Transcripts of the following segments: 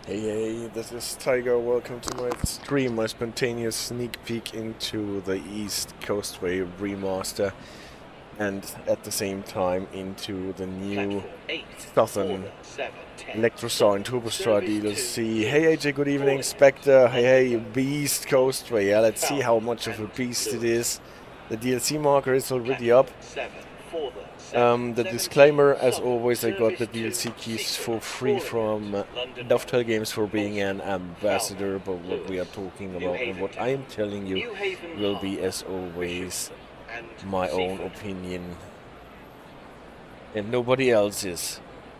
Hey, this is Tiger. Welcome to my stream, my spontaneous sneak peek into the East Coastway Remaster, and at the same time into the new Southern Electrostar and Turbostar DLC. Hey AJ, good evening. Spectre, hey, Beast Coastway. Yeah, let's see how much of a beast it is. The DLC marker is already up. The disclaimer, as always, I got the DLC keys for free from Dovetail Games for being an ambassador, but what we are talking about and what I am telling you will be, as always, my own opinion and nobody else's.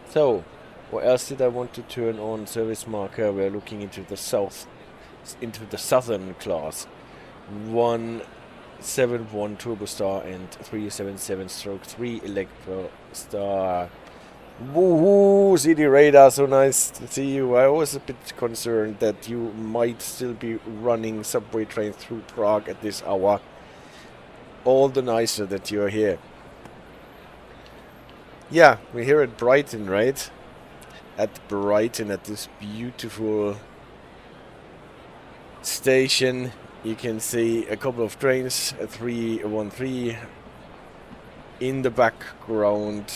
So, what else did I want to turn on? Service marker, we're looking into the southern class. 171 Turbostar and 377-3 Electrostar. Woohoo! CD Radar, so nice to see you. I was a bit concerned that you might still be running subway trains through Prague at this hour. All the nicer that you're here. Yeah, we're here at Brighton, right? At Brighton, at this beautiful station. You can see a couple of trains, a 313 in the background,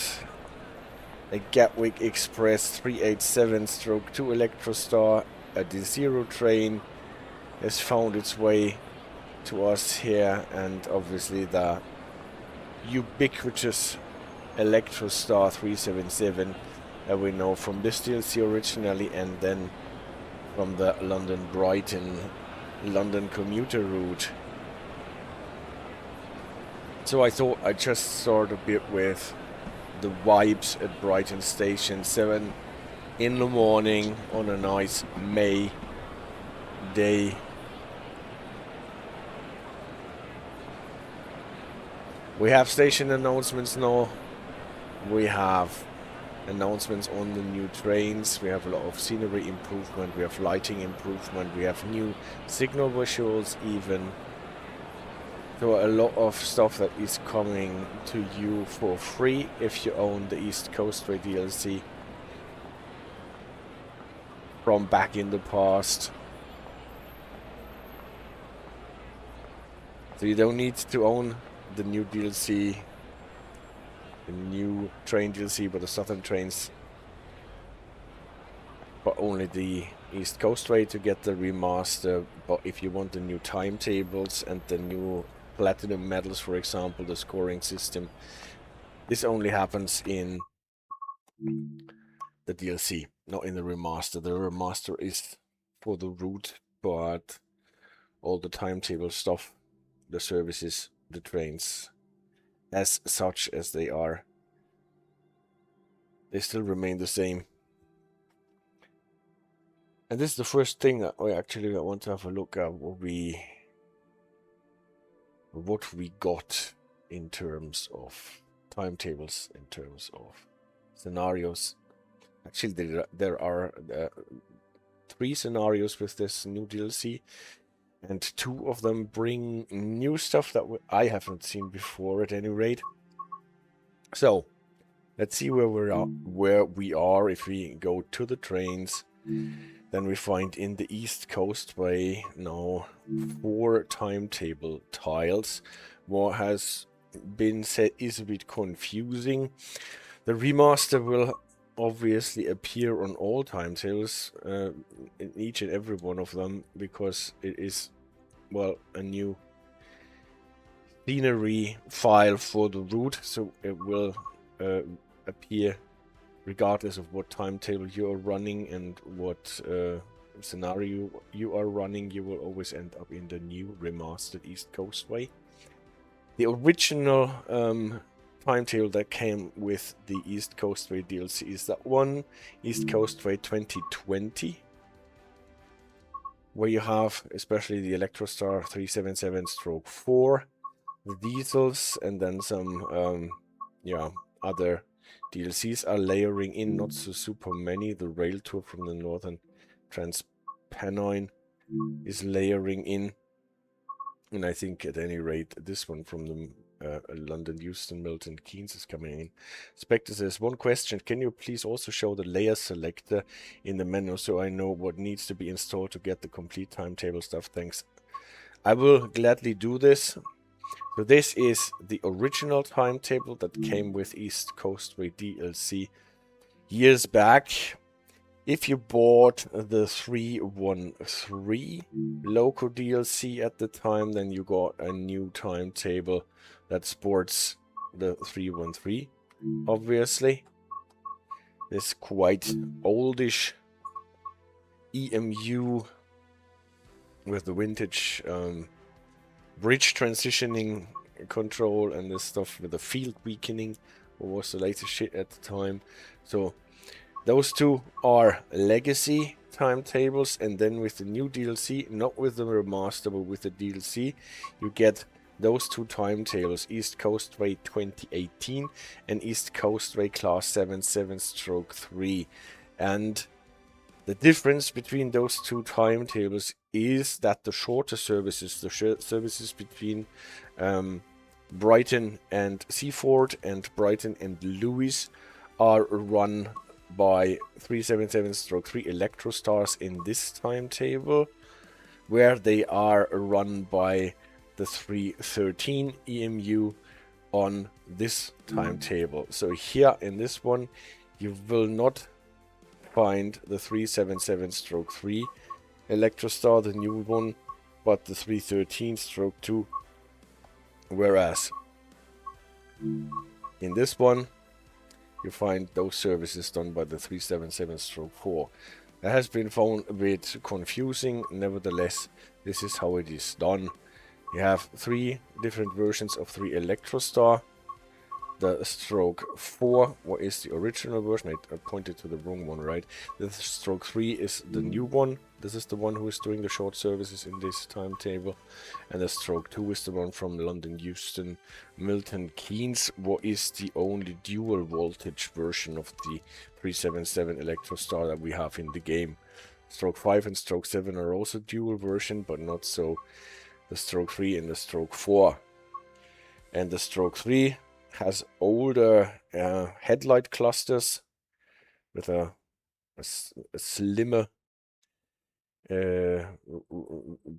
a Gatwick Express 387-2 Electrostar, a D0 train has found its way to us here, and obviously the ubiquitous Electrostar 377 that we know from this DLC originally, and then from the London commuter route. So I thought I'd just start a bit with the vibes at Brighton Station. 7 in the morning on a nice May day. We have station announcements now. We have announcements on the new trains. We have a lot of scenery improvement, we have lighting improvement, we have new signal visuals even. So a lot of stuff that is coming to you for free if you own the East Coastway DLC from back in the past. So you don't need to own the new DLC, the new train DLC, but the southern trains, but only the East Coastway to get the remaster. But if you want the new timetables and the new platinum medals, for example, the scoring system, this only happens in the DLC, not in the remaster. The remaster is for the route, but all the timetable stuff, the services, the trains, as such as they are, they still remain the same. And this is the first thing that I want to have a look at what we got in terms of timetables, in terms of scenarios. Actually, there are 3 scenarios with this new DLC, and 2 of them bring new stuff that I haven't seen before at any rate. So let's see where we are. If we go to the trains, then we find in the East Coastway now 4 timetable tiles. What has been said is a bit confusing. The remaster will obviously appear on all timetables, in each and every one of them, because it is, well, a new scenery file for the route, so it will appear regardless of what timetable you are running and what scenario you are running. You will always end up in the new remastered East Coastway. The original timetable that came with the East Coastway DLC is that one, East Coastway 2020, where you have especially the Electrostar 377-4, the diesels, and then some other DLCs are layering in, not so super many. The rail tour from the Northern Transpennine is layering in, and I think at any rate this one from the London, Euston, Milton Keynes is coming in. Spectre says, one question, can you please also show the layer selector in the menu so I know what needs to be installed to get the complete timetable stuff? Thanks. I will gladly do this. So this is the original timetable that came with East Coastway DLC years back. If you bought the 313 local DLC at the time, then you got a new timetable that sports the 313, obviously. This quite oldish EMU with the vintage bridge transitioning control and this stuff with the field weakening, what was the latest shit at the time. So those two are legacy timetables, and then with the new DLC, not with the remaster, but with the DLC, you get those two timetables, East Coastway 2018 and East Coastway Class 77/3. And the difference between those two timetables is that the shorter services, the services between Brighton and Seaford and Brighton and Lewes, are run by 377/3 Electrostars in this timetable, where they are run by the 313 EMU on this timetable. So here in this one, you will not find the 377/3 Electrostar, the new one, but the 313/2, whereas in this one you find those services done by the 377/4. That has been found a bit confusing. Nevertheless, this is how it is done. You have 3 different versions of 3 Electrostar. The stroke 4, what is the original version? I pointed to the wrong one, right? The stroke 3 is the new one. This is the one who is doing the short services in this timetable. And the stroke 2 is the one from London, Euston, Milton Keynes, what is the only dual voltage version of the 377 Electrostar that we have in the game. Stroke 5 and stroke 7 are also dual version, but not so the stroke 3 and the stroke 4. And the stroke 3 has older headlight clusters with a slimmer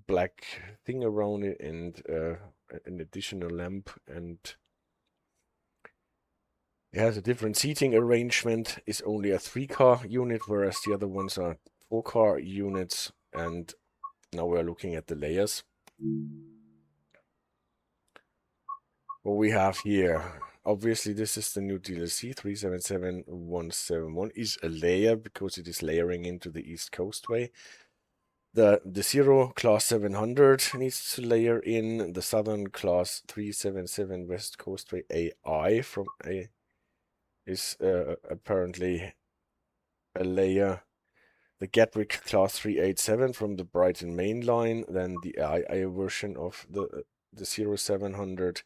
black thing around it, and an additional lamp, and it has a different seating arrangement. It's only a 3-car unit, whereas the other ones are 4-car units. And now we're looking at the layers. What we have here, obviously this is the new DLC. 377171 is a layer because it is layering into the East Coastway. The Zero Class 700 needs to layer in. The Southern Class 377 West Coastway AI from A is apparently a layer. The Gatwick Class 387 from the Brighton main line. Then the AI version of the 0700.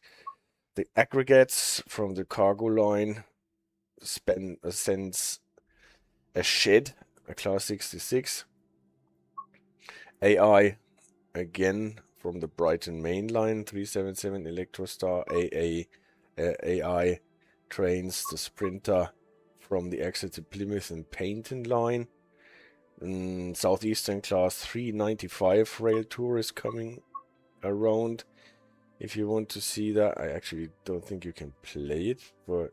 The aggregates from the cargo line sends a shed, a Class 66. AI again from the Brighton main line, 377 Electrostar. AI trains the Sprinter from the Exeter, Plymouth and Paignton line. Southeastern Class 395 rail tour is coming around. If you want to see that, I actually don't think you can play it, but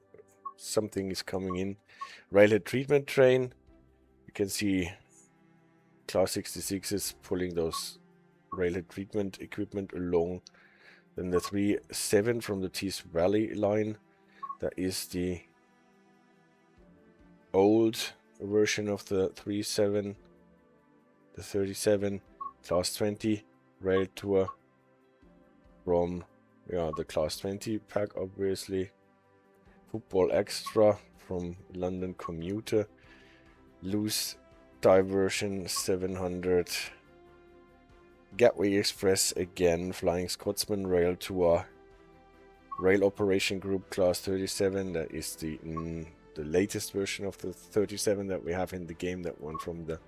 something is coming in. Railhead treatment train. You can see Class 66 is pulling those railhead treatment equipment along. Then the 37 from the Tees Valley line. That is the old version of the 37. The 37 Class 20 rail tour from the Class 20 pack, obviously. Football Extra from London Commuter. Loose Diversion 700. Gateway Express again. Flying Scotsman Rail Tour. Rail Operation Group Class 37. That is the latest version of the 37 that we have in the game. That one from the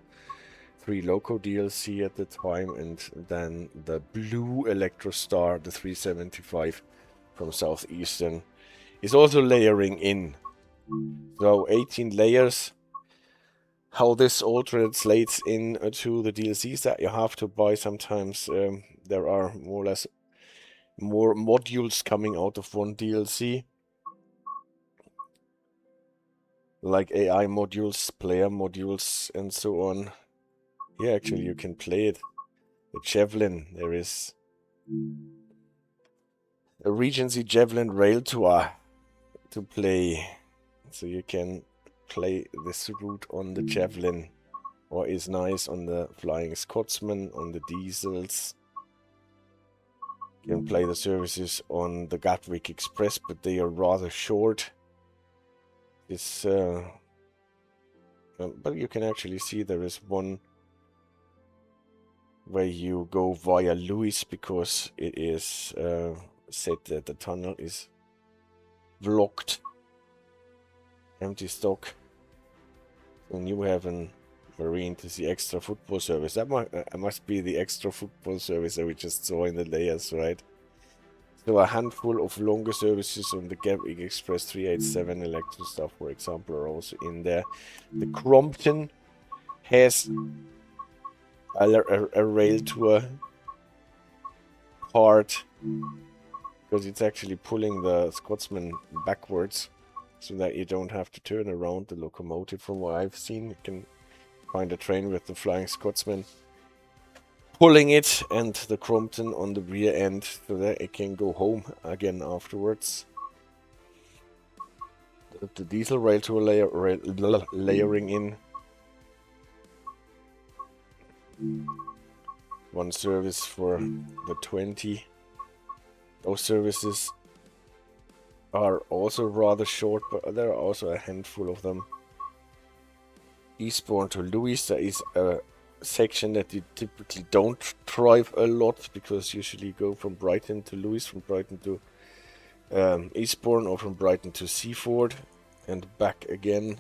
3 loco DLC at the time. And then the blue Electrostar, the 375 from Southeastern, is also layering in. So 18 layers. How this all translates into the DLCs that you have to buy sometimes. There are more or less more modules coming out of one DLC. Like AI modules, player modules, and so on. Yeah, actually you can play it. The Javelin, there is a Regency Javelin Rail Tour to play. So you can play this route on the Javelin, or is nice on the Flying Scotsman, on the Diesels. You can play the services on the Gatwick Express, but they are rather short. It's but you can actually see there is one where you go via Lewes, because it is said that the tunnel is blocked. Empty stock. So Newhaven Marine to the extra football service. That must be the extra football service that we just saw in the layers, right? So a handful of longer services on the Gatwick Express 387 Electro stuff, for example, are also in there. The Crompton has a rail tour part, because it's actually pulling the Scotsman backwards, so that you don't have to turn around the locomotive. From what I've seen, you can find a train with the Flying Scotsman pulling it, and the Crompton on the rear end, so that it can go home again afterwards. The diesel rail tour layering in. One service for the 20. Those services are also rather short, but there are also a handful of them. Eastbourne to Lewes, there is a section that you typically don't drive a lot, because usually go from Brighton to Lewes, from Brighton to Eastbourne, or from Brighton to Seaford and back again.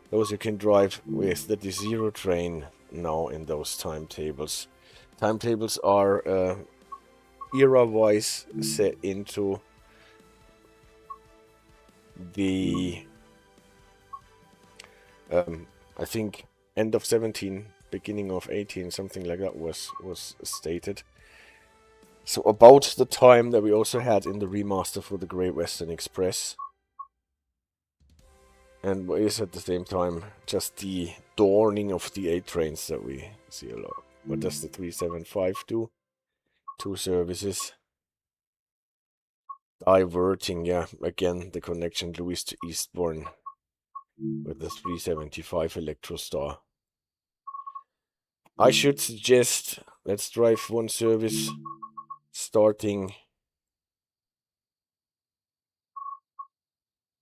Those you can drive with the D0 train now in those timetables. Timetables are era-wise set into the I think end of 17, beginning of 18, something like that was stated. So about the time that we also had in the remaster for the Great Western Express. And what is at the same time just the dawning of the 8 trains that we see a lot. What does the 375 do? 2 services. Diverting, yeah, again, the connection Lewes to Eastbourne with the 375 Electrostar. I should suggest, let's drive one service starting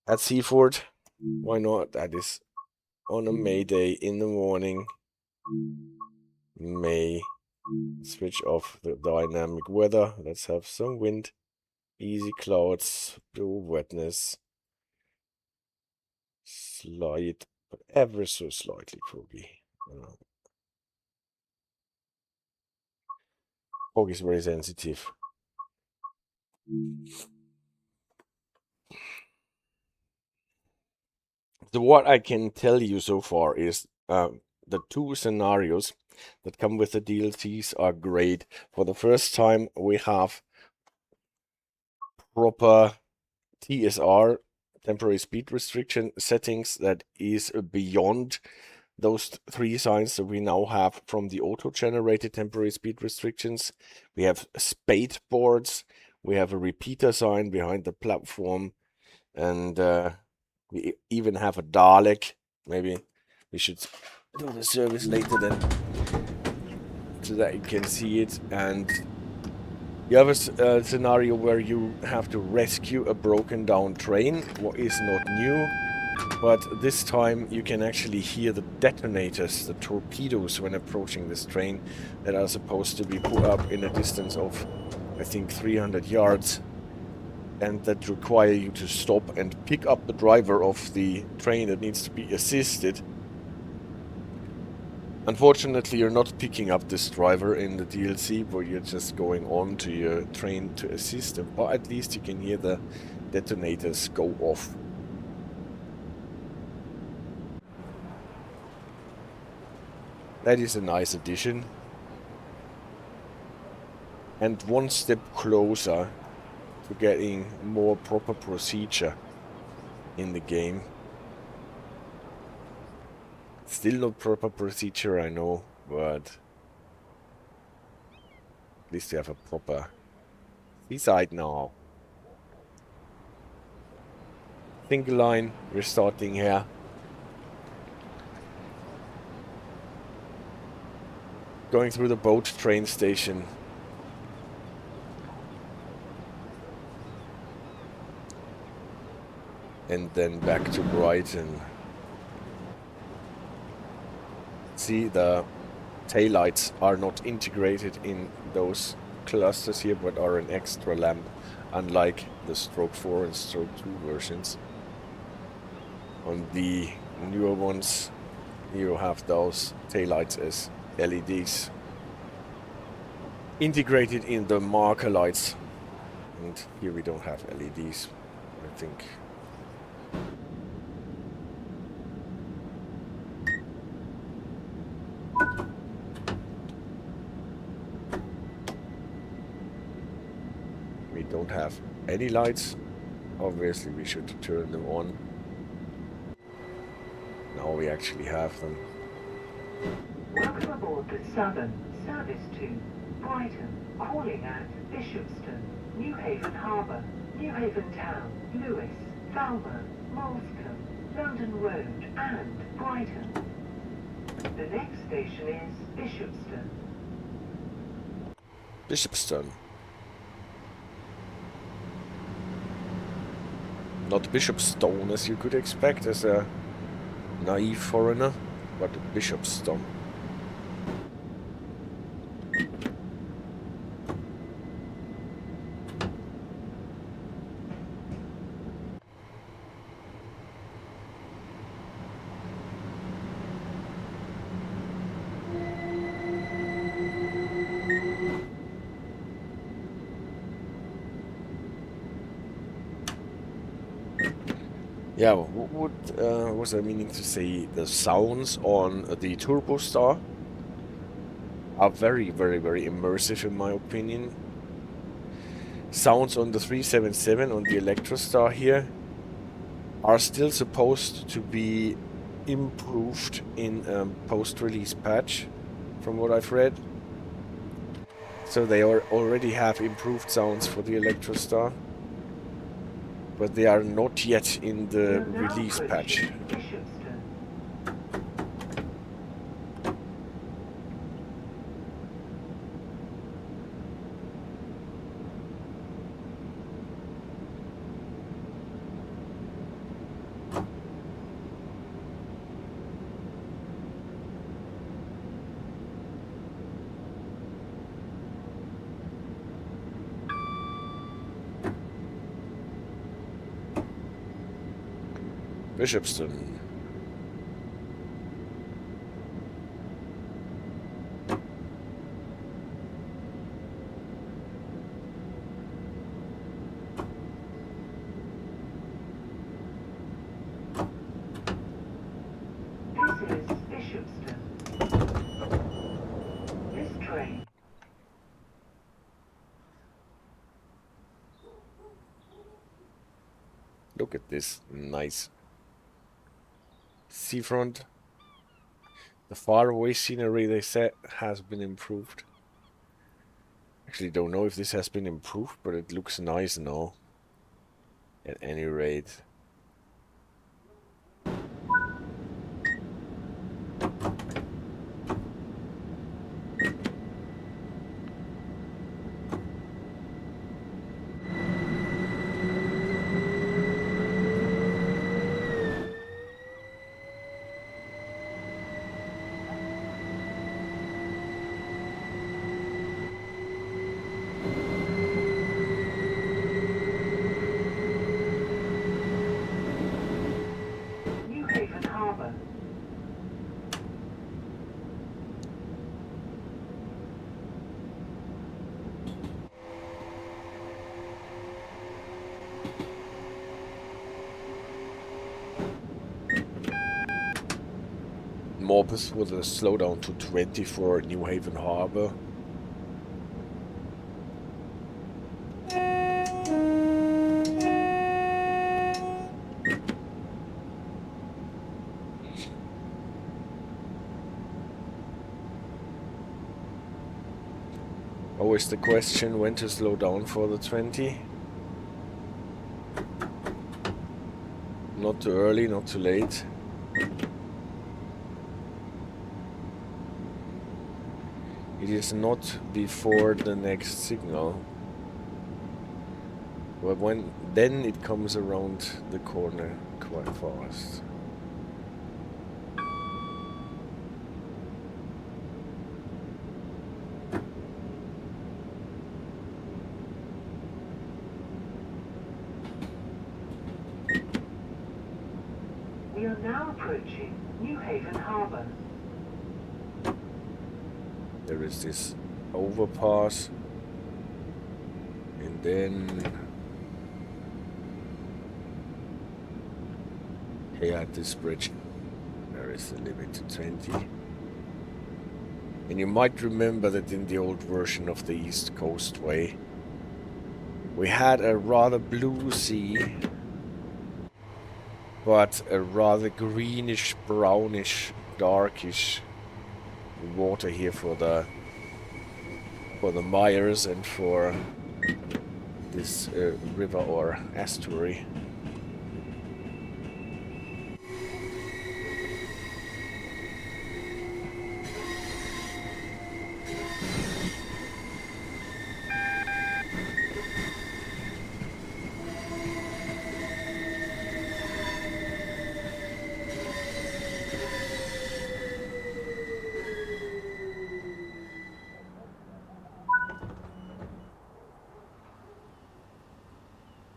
at Seaford. Why not? That is on a May day in the morning. May. Switch off the dynamic weather. Let's have some wind. Easy clouds. Blue wetness. Slight, but ever so slightly foggy. Fog is very sensitive. So what I can tell you so far is the 2 scenarios that come with the DLCs are great. For the first time, we have proper TSR, temporary speed restriction settings, that is beyond those 3 signs that we now have from the auto-generated temporary speed restrictions. We have SPATE boards, we have a repeater sign behind the platform, and we even have a Dalek. Maybe we should do the service later then, so that you can see it. And you have a scenario where you have to rescue a broken down train, what is not new, but this time you can actually hear the detonators, the torpedoes, when approaching this train, that are supposed to be put up in a distance of, I think, 300 yards, and that require you to stop and pick up the driver of the train that needs to be assisted. Unfortunately, you're not picking up this driver in the DLC, but you're just going on to your train to assist them. But at least you can hear the detonators go off. That is a nice addition. And one step closer to getting more proper procedure in the game. Still not proper procedure, I know, but at least you have a proper seaside now. Single line, we're starting here. Going through the boat train station. And then back to Brighton. See, the taillights are not integrated in those clusters here, but are an extra lamp, unlike the Stroke 4 and Stroke 2 versions. On the newer ones, you have those taillights as LEDs integrated in the marker lights, and here we don't have LEDs, I think. We don't have any lights. Obviously we should turn them on. Now we actually have them. Welcome aboard the Southern Service to Brighton, calling at Bishopstone, Newhaven Harbour, Newhaven Town, Lewes, Falmer, Moulsecoombe, London Road and Brighton. The next station is Bishopstone. Bishopstone. Not Bishopstone as you could expect as a naive foreigner, but Bishopstone. Yeah, what was I meaning to say? The sounds on the Turbo Star are very, very, very immersive in my opinion. Sounds on the 377 on the Electrostar here are still supposed to be improved in post-release patch, from what I've read. So they already have improved sounds for the Electrostar, but they are not yet in the release patch. Bishopstone. This is Bishopstone. This train. Look at this nice seafront. The faraway scenery, they said, has been improved. Actually don't know if this has been improved, but it looks nice now. At any rate. Morpeth with a slowdown to 20 for Newhaven Harbour. Always the question when to slow down for the 20. Not too early, not too late. It is not before the next signal. But then it comes around the corner quite fast. We are now approaching Newhaven Harbour. There is this overpass, and then here at this bridge there is the limit to 20. And you might remember that in the old version of the East Coastway we had a rather blue sea, but a rather greenish, brownish, darkish water here for the mires and for this river or estuary.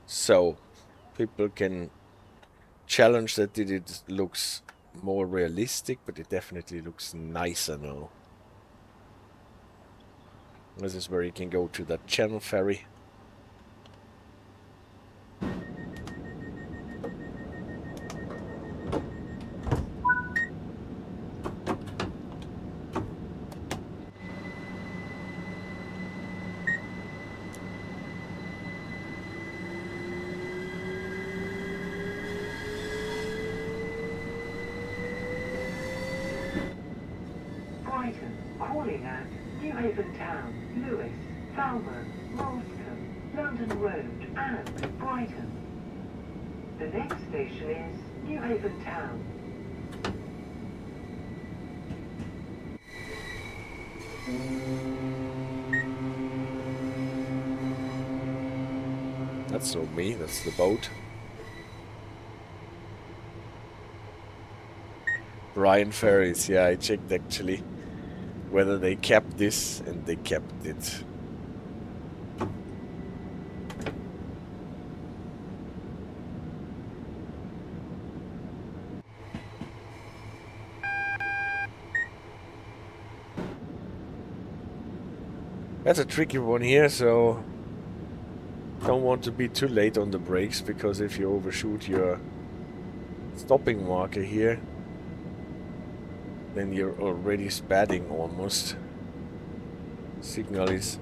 So, people can challenge that it looks more realistic, but it definitely looks nicer now. This is where you can go to that channel ferry. Brighton, calling at Newhaven Town, Lewes, Falmer, Moulsecoombe, London Road, and Brighton. The next station is Newhaven Town. That's not me, that's the boat. Brighton ferries, yeah, I checked actually whether they kept this, and they kept it. That's a tricky one here, so don't want to be too late on the brakes, because if you overshoot your stopping marker here, then you're already spatting almost. Signal is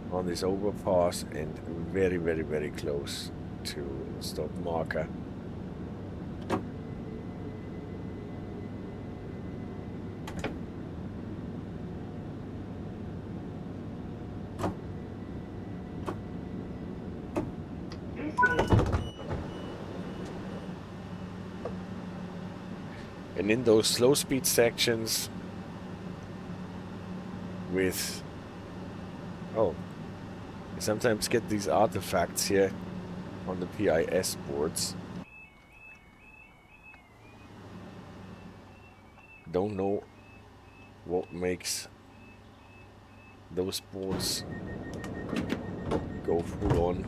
on this overpass and very, very, very close to stop marker. And in those slow speed sections with... Oh, I sometimes get these artifacts here on the PIS boards. Don't know what makes those boards go full on.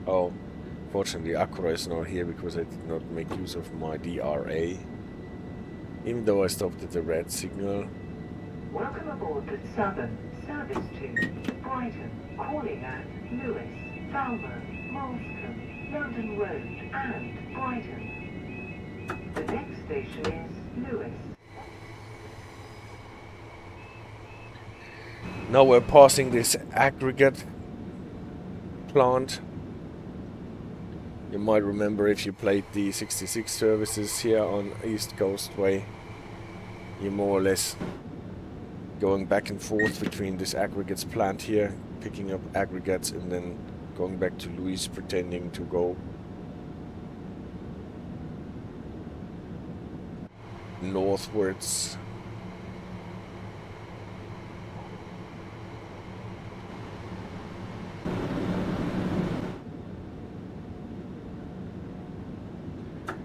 Oh, fortunately Acura is not here because I did not make use of my DRA. Even though I stopped at the red signal. Welcome aboard the Southern Service to Brighton, calling at Lewes, Falmer, Moulsecoombe, London Road and Brighton. The next station is Lewes. Now we're passing this aggregate plant. You might remember if you played the 66 services here on East Coastway, you're more or less going back and forth between this aggregates plant here, picking up aggregates and then going back to Lewes, pretending to go northwards.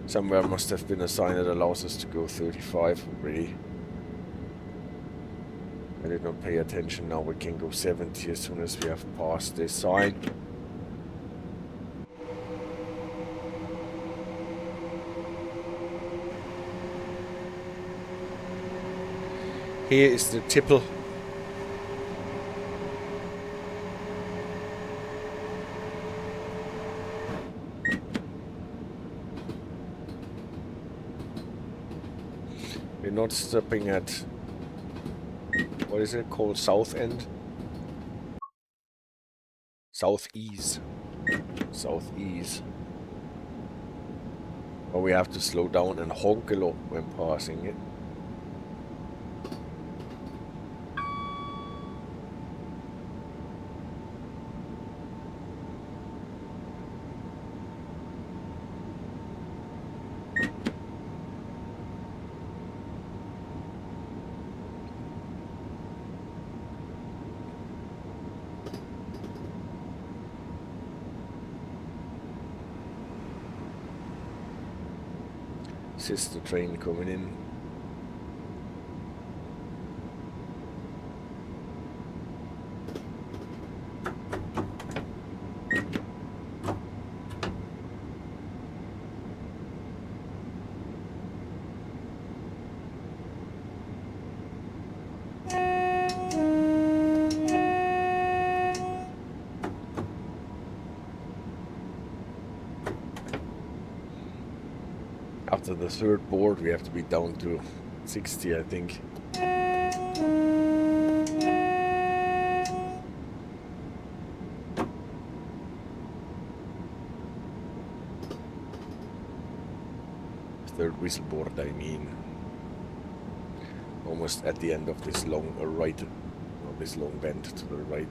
Somewhere must have been a sign that allows us to go 35 already. I did not pay attention. Now we can go 70 as soon as we have passed this sign. Here is the tipple. We're not stopping at, what is it called, South End? Southease. Southease. Or we have to slow down and honk a lot when passing it. Sister train coming in. After the third board, we have to be down to 60, I think. Third whistle board, I mean. Almost at the end of this long right, or this long bend to the right.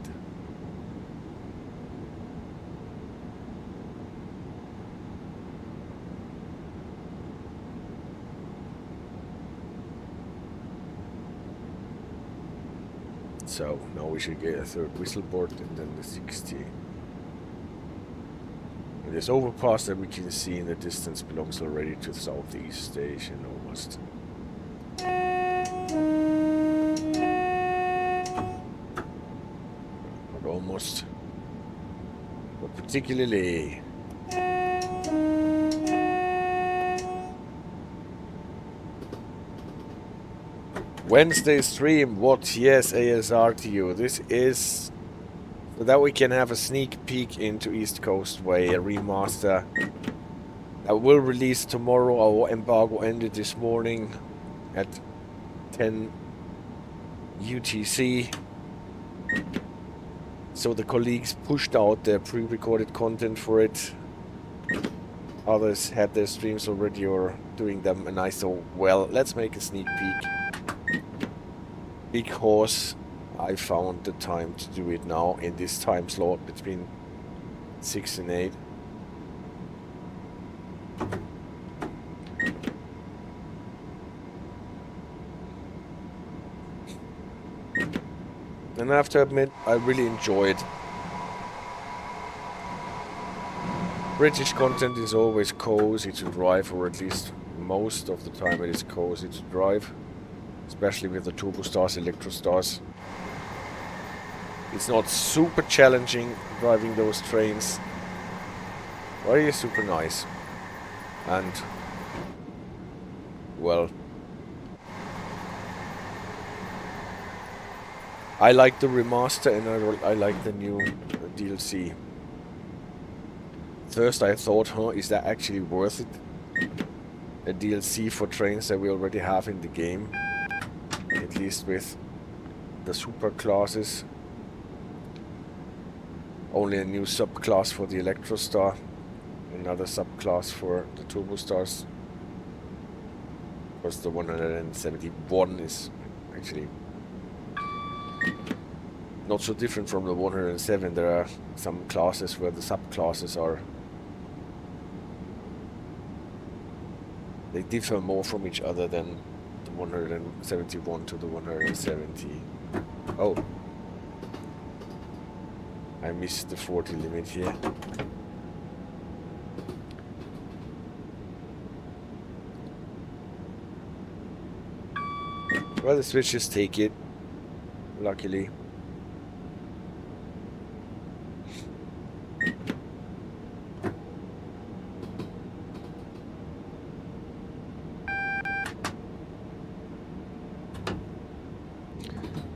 So now we should get a third whistle board and then the 60. And this overpass that we can see in the distance belongs already to the Southease station almost. Not almost, but particularly. Wednesday stream, what? Yes, ASR to you. This is so that we can have a sneak peek into East Coastway, a remaster that will release tomorrow. Our embargo ended this morning at 10 UTC. So the colleagues pushed out their pre-recorded content for it. Others had their streams already or doing them, and I thought, well, let's make a sneak peek. Because I found the time to do it now in this time slot between 6 and 8. And I have to admit, I really enjoyed. British content is always cozy to drive, or at least most of the time it is cozy to drive. Especially with the Turbo Stars, Electro Stars. It's not super challenging driving those trains, but it is super nice. And, well, I like the remaster and I like the new DLC. first I thought, is that actually worth it? A DLC for trains that we already have in the game, at least with the super classes. Only a new subclass for the Electrostar, another subclass for the Turbo Stars. Because the 171 is actually not so different from the 107. There are some classes where the subclasses are... they differ more from each other than the 171 to the 170. Oh. I missed the 40 limit here. Well, the switches take it, luckily.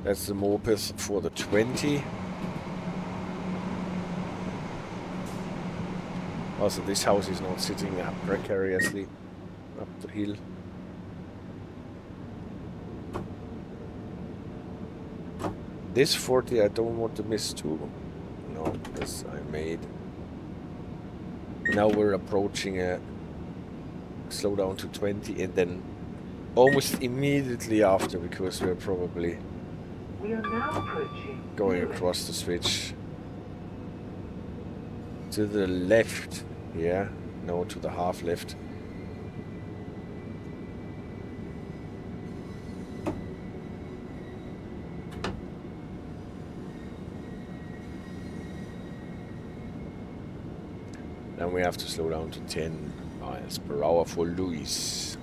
That's the Morpeth for the 20. Also, this house is not sitting precariously up the hill. This 40 I don't want to miss too. No, this I made. Now we're approaching a slow down to 20 and then almost immediately after, because we're probably going across the switch to the left. Yeah, no, to the half left. Then we have to slow down to 10 miles per hour for Lewes.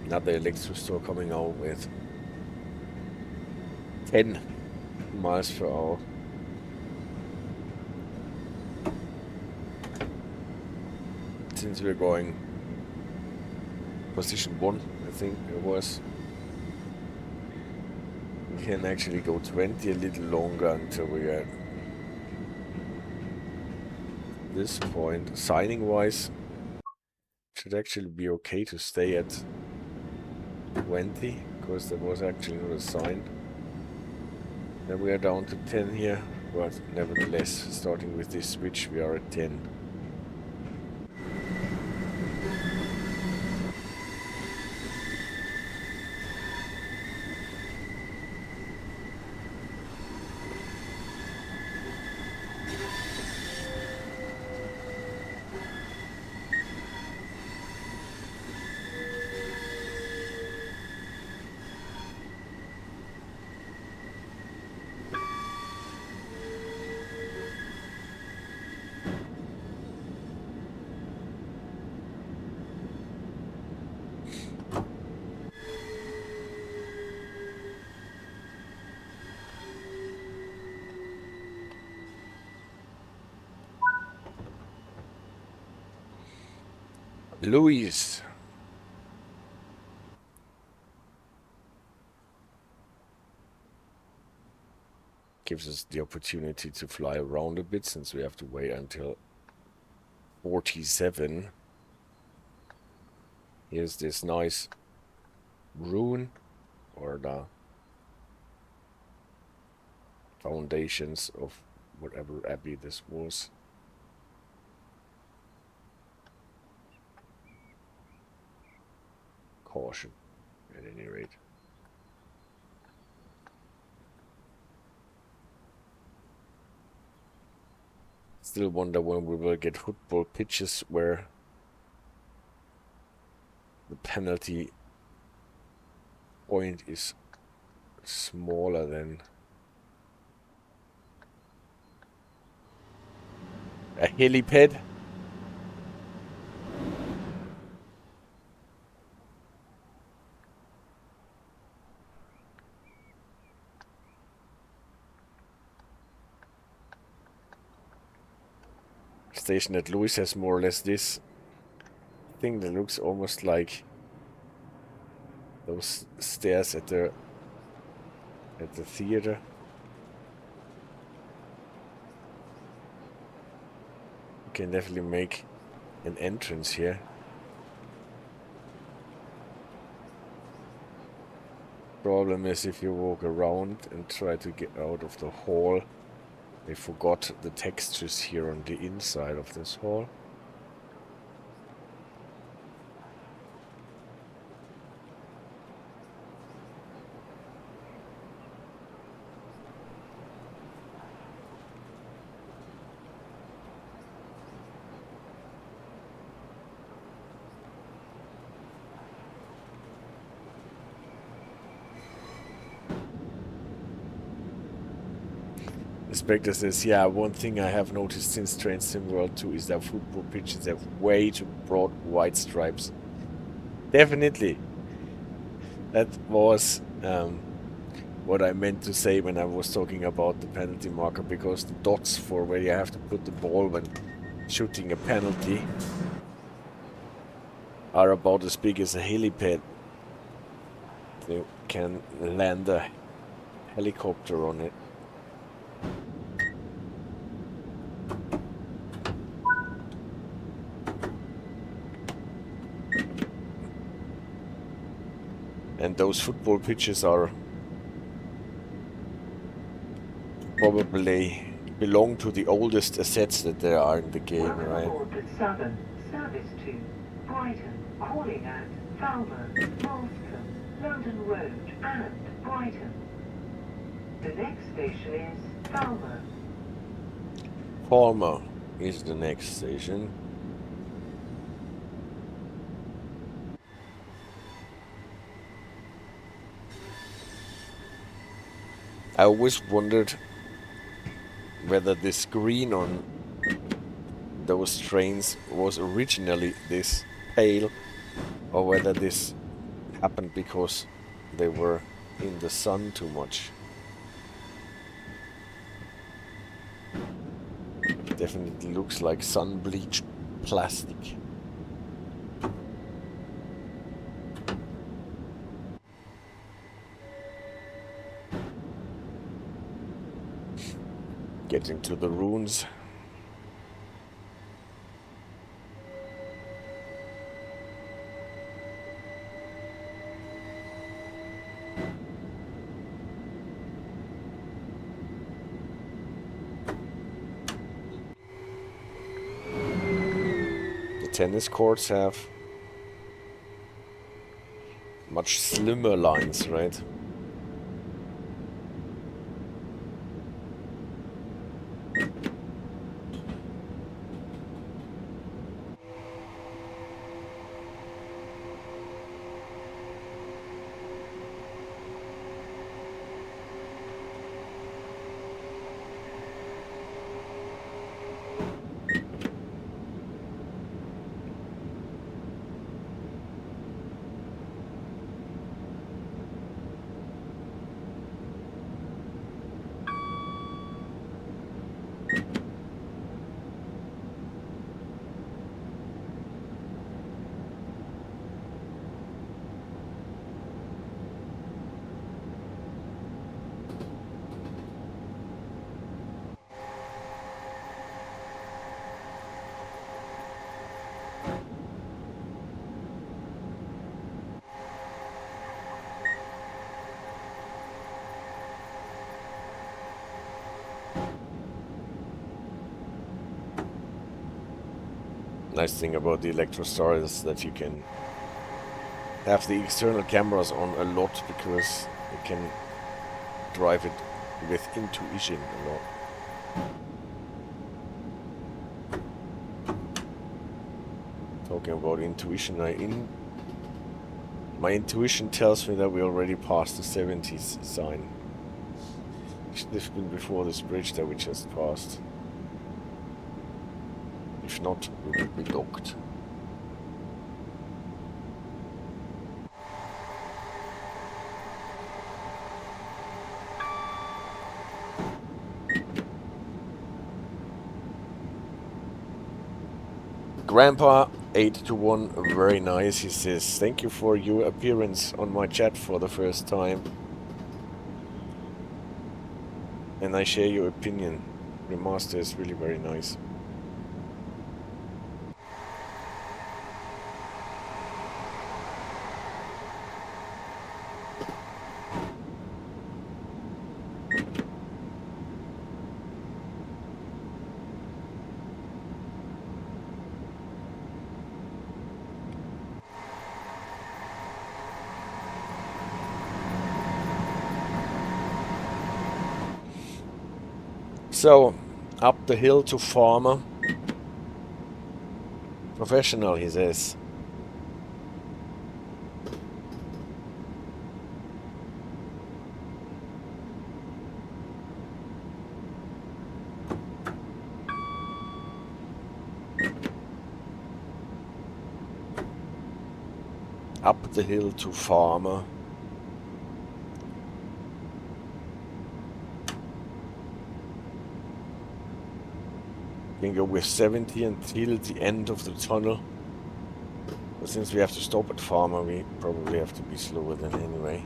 Another Electrostar coming out with 10 miles per hour. Since we're going position 1, I think it was. We can actually go 20 a little longer until we get this point. Signing wise, should actually be okay to stay at 20, because there was actually not a sign. Then we are down to 10 here, but nevertheless, starting with this switch, we are at 10. Lewes. Gives us the opportunity to fly around a bit, since we have to wait until 47. Here's this nice ruin, or the foundations of whatever abbey this was. Caution, at any rate. Still wonder when we will get football pitches where the penalty point is smaller than a helipad. Station at Lewes has more or less this thing that looks almost like those stairs at the theater. You can definitely make an entrance here. Problem is if you walk around and try to get out of the hall, they forgot the textures here on the inside of this hall. Spectre says, yeah, one thing I have noticed since Train Sim World 2 is that football pitches have way too broad white stripes. Definitely. That was what I meant to say when I was talking about the penalty marker, because the dots for where you have to put the ball when shooting a penalty are about as big as a helipad. They can land a helicopter on it. And those football pitches are probably belong to the oldest assets that there are in the game, Welcome right? aboard the Southern Service to Brighton, calling at Falmer, Moulsecoombe, London Road and Brighton. The next station is Falmer. Falmer is the next station. I always wondered whether this green on those trains was originally this pale, or whether this happened because they were in the sun too much. Definitely looks like sun-bleached plastic. Getting to the ruins. The tennis courts have much slimmer lines, right? Nice thing about the Electrostar is that you can have the external cameras on a lot, because you can drive it with intuition a lot. Talking about intuition, my intuition tells me that we already passed the 70s sign. It should have been before this bridge that we just passed. If not, we will be docked. Grandpa 8-1, very nice, he says. Thank you for your appearance on my chat for the first time. And I share your opinion. Remaster is really very nice. So, up the hill to Falmer. Professional, he says. Up the hill to Falmer. Can go with 70 until the end of the tunnel. But since we have to stop at Falmer, we probably have to be slower than anyway.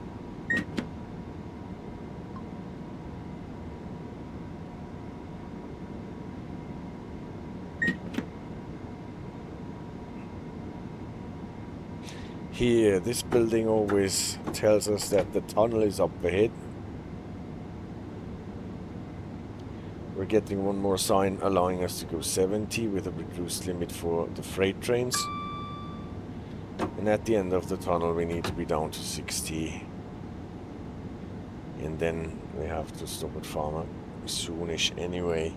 Here, this building always tells us that the tunnel is up ahead. We're getting one more sign allowing us to go 70 with a reduced limit for the freight trains. And at the end of the tunnel we need to be down to 60. And then we have to stop at Falmer soonish anyway.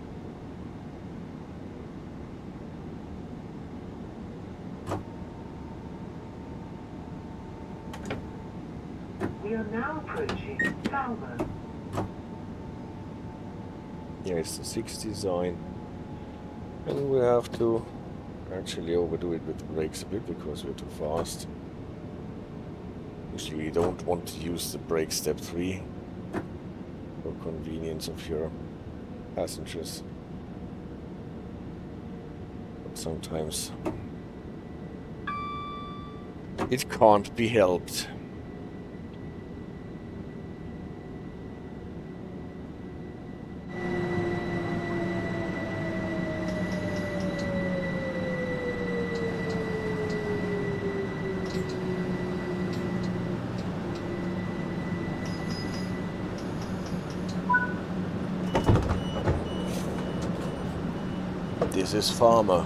We are now approaching Falmer. Here is the 60 sign. And we have to actually overdo it with the brakes a bit because we're too fast. Usually you don't want to use the brake step 3 for convenience of your passengers. But sometimes it can't be helped. This is Falmer.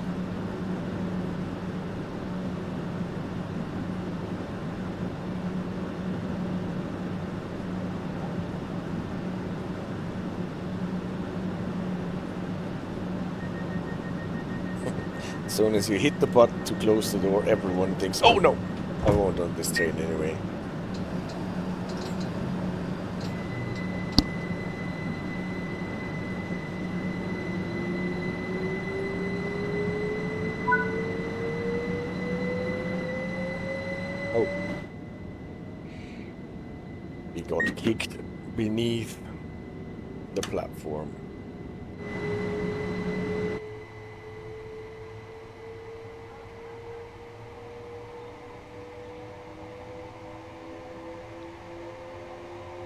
As soon as you hit the button to close the door, everyone thinks, oh no, I won't on this train anyway. Oh. He got kicked beneath the platform.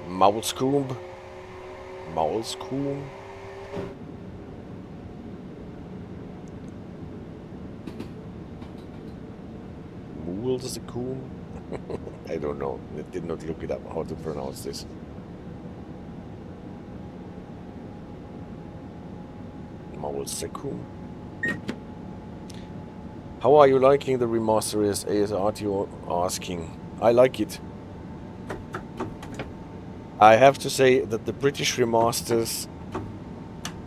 Moulsecoombe. Moulsecoombe. Moulsecoombe. I don't know. I did not look it up how to pronounce this. Moulsecoombe. How are you liking the remaster as ASR you're asking? I like it. I have to say that the British remasters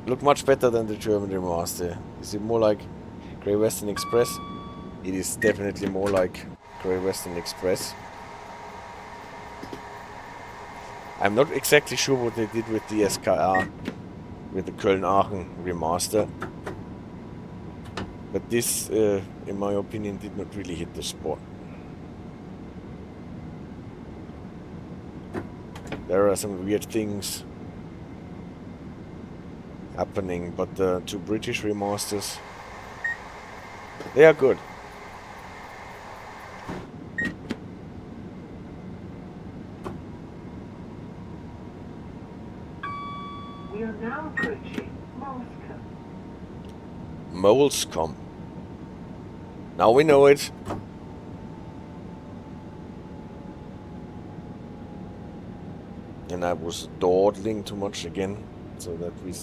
look much better than the German remaster. Is it more like Grey Western Express? It is definitely more like Grey Western Express. I'm not exactly sure what they did with the SKR, with the Köln-Aachen remaster. But this, in my opinion, did not really hit the spot. There are some weird things happening, but the two British remasters, they are good. are now approaching Moulsecoombe. Moulsecoombe. Now we know it. And I was dawdling too much again, so that we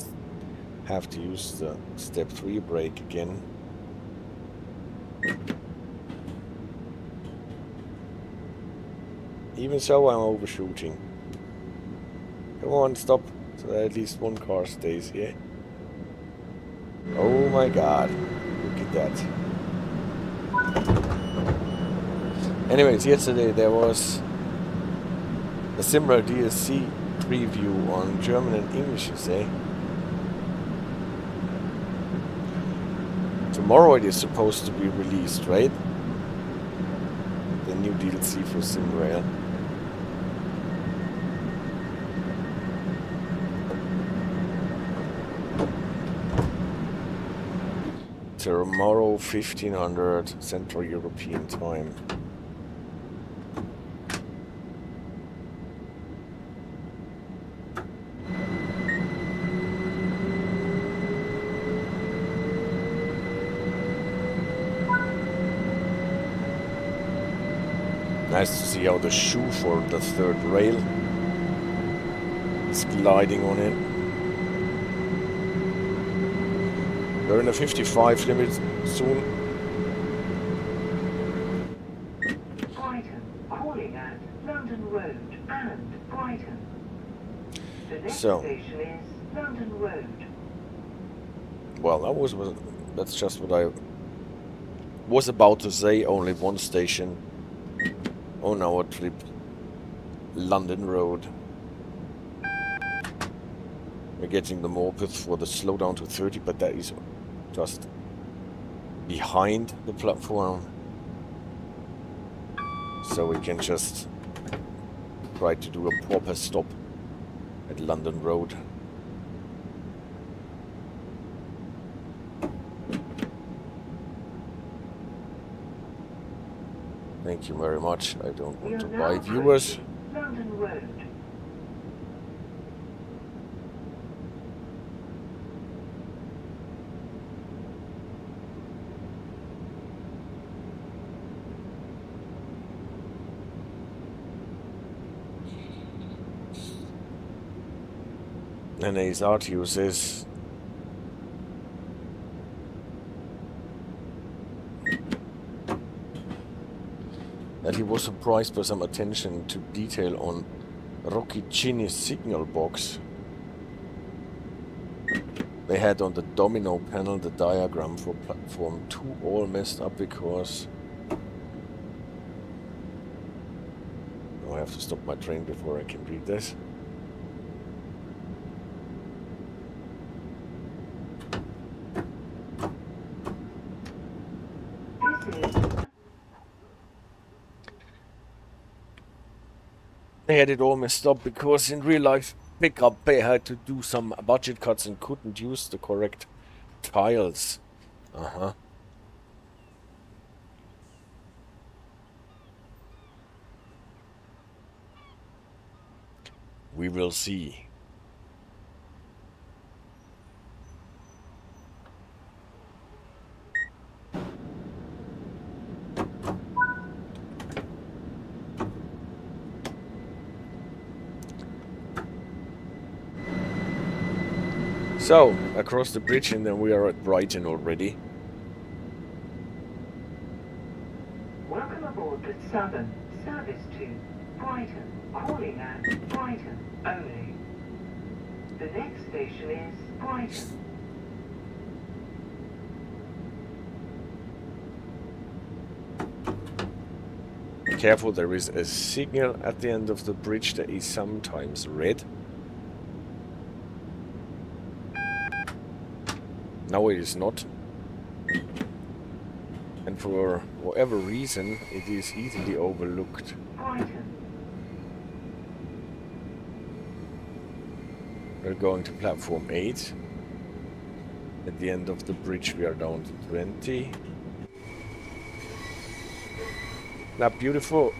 have to use the step 3 brake again. Even so, I'm overshooting. Come on, stop, so that at least one car stays here. Oh my god, look at that. Anyways, yesterday there was a similar DLC preview on German and English, you say. Tomorrow it is supposed to be released, right? The new DLC for SimRail. Tomorrow, 1500 Central European time. Nice to see how the shoe for the third rail is gliding on it. We're in a 55 limit soon. Brighton, calling at London Road and Brighton. The next station is London Road. Well, that's just what I was about to say. Only one station on our trip. London Road. We're getting the morpeth for the slowdown to 30, but that is just behind the platform. So we can just try to do a proper stop at London Road. Thank you very much. I don't want to buy viewers. London Road. And his Artius says that he was surprised by some attention to detail on Rocchicini's signal box. They had on the domino panel the diagram for platform 2 all messed up because... Oh, I have to stop my train before I can read this. They had it all messed up because in real life pickup they had to do some budget cuts and couldn't use the correct tiles. We will see. So, across the bridge and then we are at Brighton already. Welcome aboard the Southern Service to Brighton, calling at Brighton only. The next station is Brighton. Careful, there is a signal at the end of the bridge that is sometimes red. Now it is not. And for whatever reason, it is easily overlooked. We're going to platform 8. At the end of the bridge we are down to 20. Not beautiful.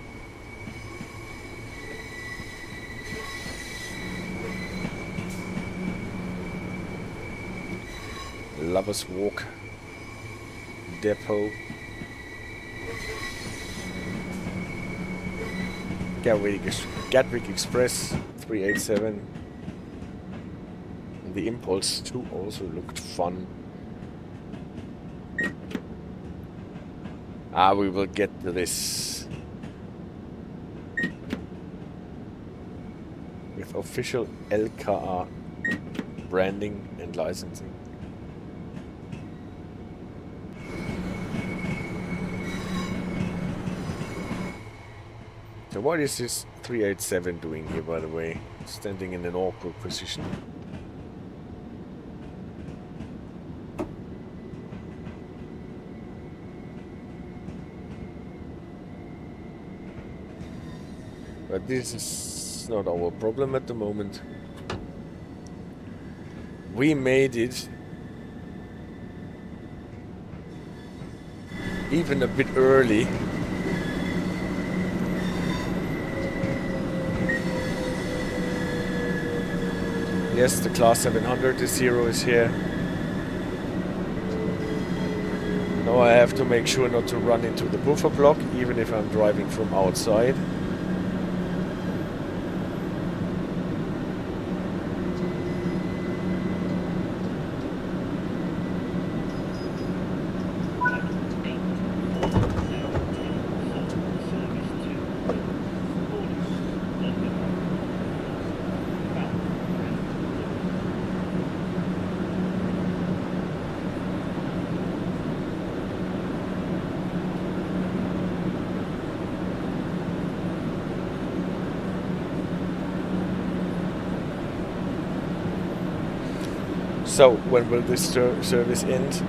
Lovers Walk depot. Gatwick Express 387. And the Impulse 2 also looked fun. We will get to this with official LKA branding and licensing. So what is this 387 doing here, by the way? Standing in an awkward position. But this is not our problem at the moment. We made it even a bit early. Yes, the Class 700 is 0 is here. Now I have to make sure not to run into the buffer block, even if I'm driving from outside. So, when will this service end?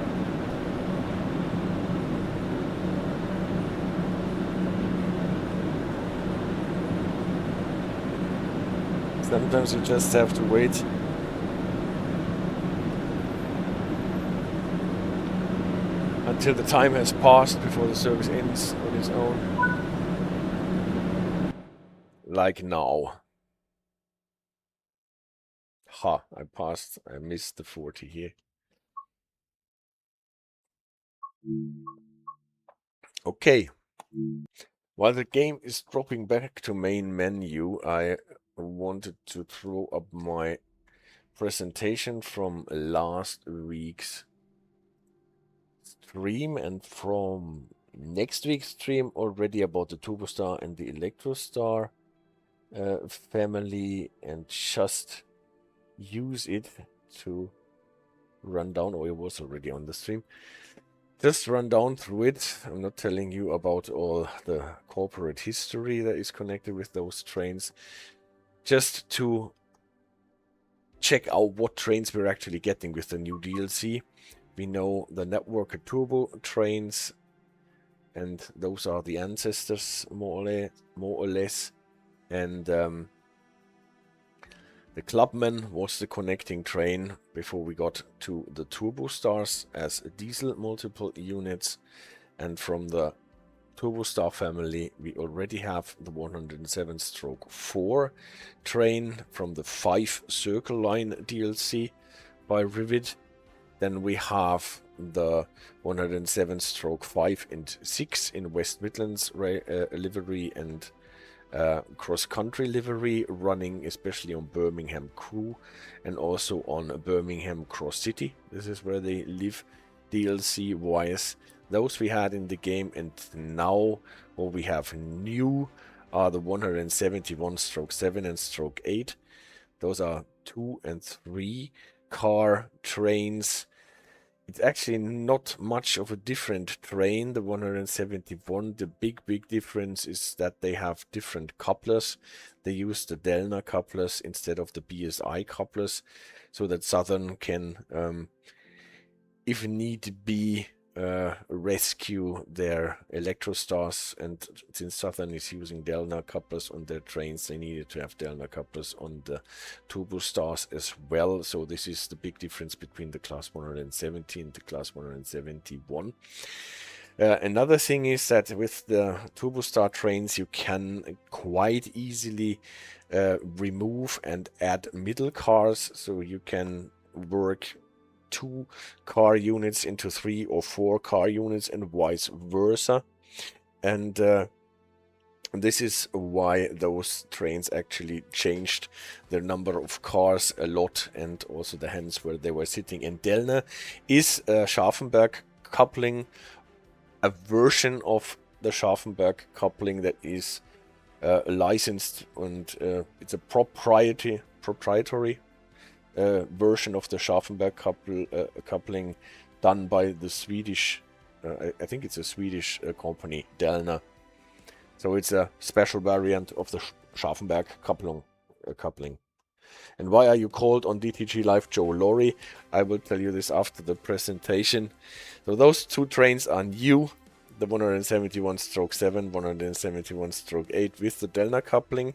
Sometimes you just have to wait. Until the time has passed before the service ends on its own. Like now. Ha, I missed the 40 here. Okay. While the game is dropping back to main menu, I wanted to throw up my presentation from last week's stream and from next week's stream already about the Turbostar and the Electrostar family, and just use it to run down, or it was already on the stream, just run down through it. I'm not telling you about all the corporate history that is connected with those trains, just to check out what trains we're actually getting with the new DLC. We know the Network Turbo trains, and those are the ancestors, more or less. And the Clubman was the connecting train before we got to the Turbostars as diesel multiple units. And from the Turbostar family, we already have the 107/4 train from the 5 Circle Line DLC by Rivet. Then we have the 107/5 and 6 in West Midlands livery and cross-country livery, running especially on Birmingham Crew and also on Birmingham Cross City. This is where they live DLC wise. Those we had in the game, and now what we have new are the 171/7 and /8. Those are 2 and 3 car trains. It's actually not much of a different train, the 171. The big difference is that they have different couplers. They use the Delna couplers instead of the BSI couplers, so that Southern can, if need be, rescue their Electrostars. And since Southern is using Delna couplers on their trains, they needed to have Delna couplers on the Turbostars as well. So this is the big difference between the Class 170 and the Class 171. Another thing is that with the Turbostar trains, you can quite easily remove and add middle cars, so you can work 2 car units into 3 or 4 car units and vice versa. And this is why those trains actually changed the number of cars a lot, and also the hands where they were sitting. And Delna is a Scharfenberg coupling, a version of the Scharfenberg coupling that is licensed, and it's a proprietary version of the Scharfenberg coupling done by the Swedish, I think it's a Swedish company, Delna. So it's a special variant of the Scharfenberg coupling. And why are you called on DTG Live Joe Laurie? I will tell you this after the presentation. So those 2 trains are new. The 171/7, 171/8 with the Delna coupling.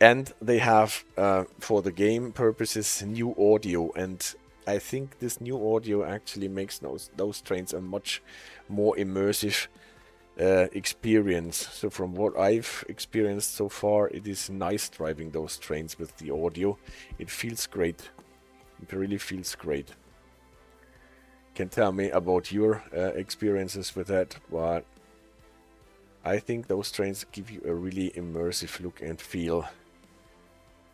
And they have, for the game purposes, new audio. And I think this new audio actually makes those trains a much more immersive experience. So from what I've experienced so far, it is nice driving those trains with the audio. It feels great. It really feels great. Can tell me about your experiences with that, but I think those trains give you a really immersive look and feel.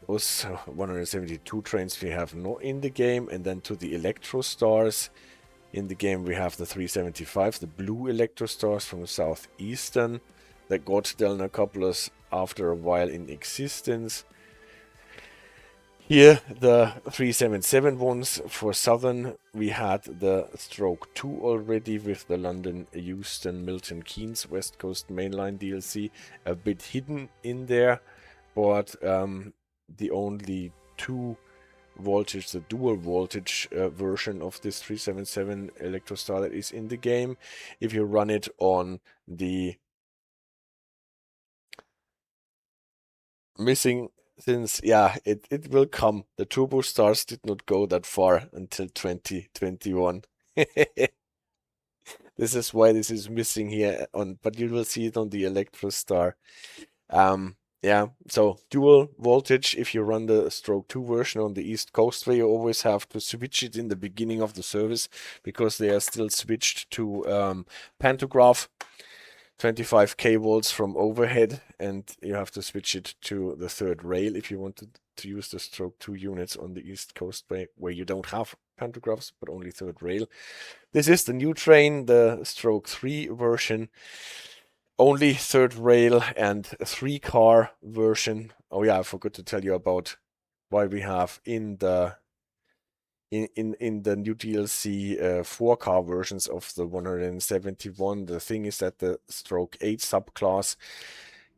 Those 172 trains we have not in the game, and then to the Electro Stars. In the game we have the 375, the blue Electro Stars from Southeastern that got Delna couplers after a while in existence. Here the 377 ones for Southern. We had the Stroke 2 already with the London, Euston, Milton Keynes West Coast Mainline DLC, a bit hidden in there, but the only 2 voltage, the dual voltage version of this 377 Electrostar that is in the game. If you run it on the missing, since it will come. The Turbo Stars did not go that far until 2021. This is why this is missing here on, but you will see it on the Electrostar. Yeah, so dual voltage. If you run the Stroke 2 version on the East Coastway, you always have to switch it in the beginning of the service because they are still switched to pantograph, 25 kV from overhead, and you have to switch it to the 3rd rail if you wanted to use the Stroke 2 units on the East Coastway, where you don't have pantographs but only 3rd rail. This is the new train, the Stroke 3 version. Only 3rd rail and a 3-car version. Oh yeah, I forgot to tell you about why we have in the new DLC 4-car versions of the 171. The thing is that the Stroke 8 subclass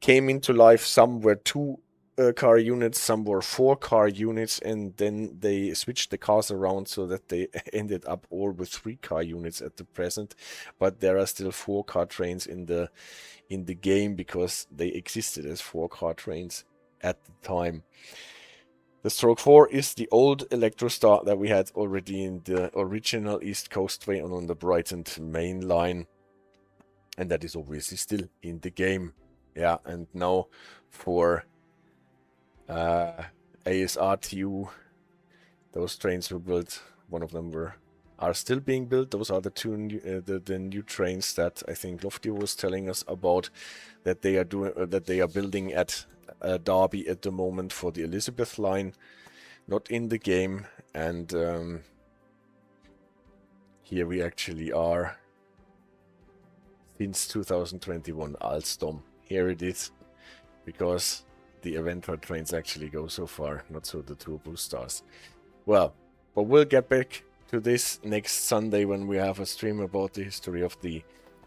came into life. Some were 2-car units, some were 4-car units, and then they switched the cars around so that they ended up all with 3-car units at the present. But there are still 4-car trains in the game because they existed as 4-car trains at the time. The Stroke 4 is the old Electrostar that we had already in the original East Coastway and on the Brighton main line, and that is obviously still in the game. Yeah, and now for ASRTU, those trains were built. One of them are still being built. Those are the 2 new, the new trains that I think Lofty was telling us about, that they are building at Derby at the moment for the Elizabeth line, not in the game. And here we actually are since 2021 Alstom. Here it is, because the Aventor trains actually go so far, not so the Turbo Stars. Well, but we'll get back to this next Sunday when we have a stream about the history of the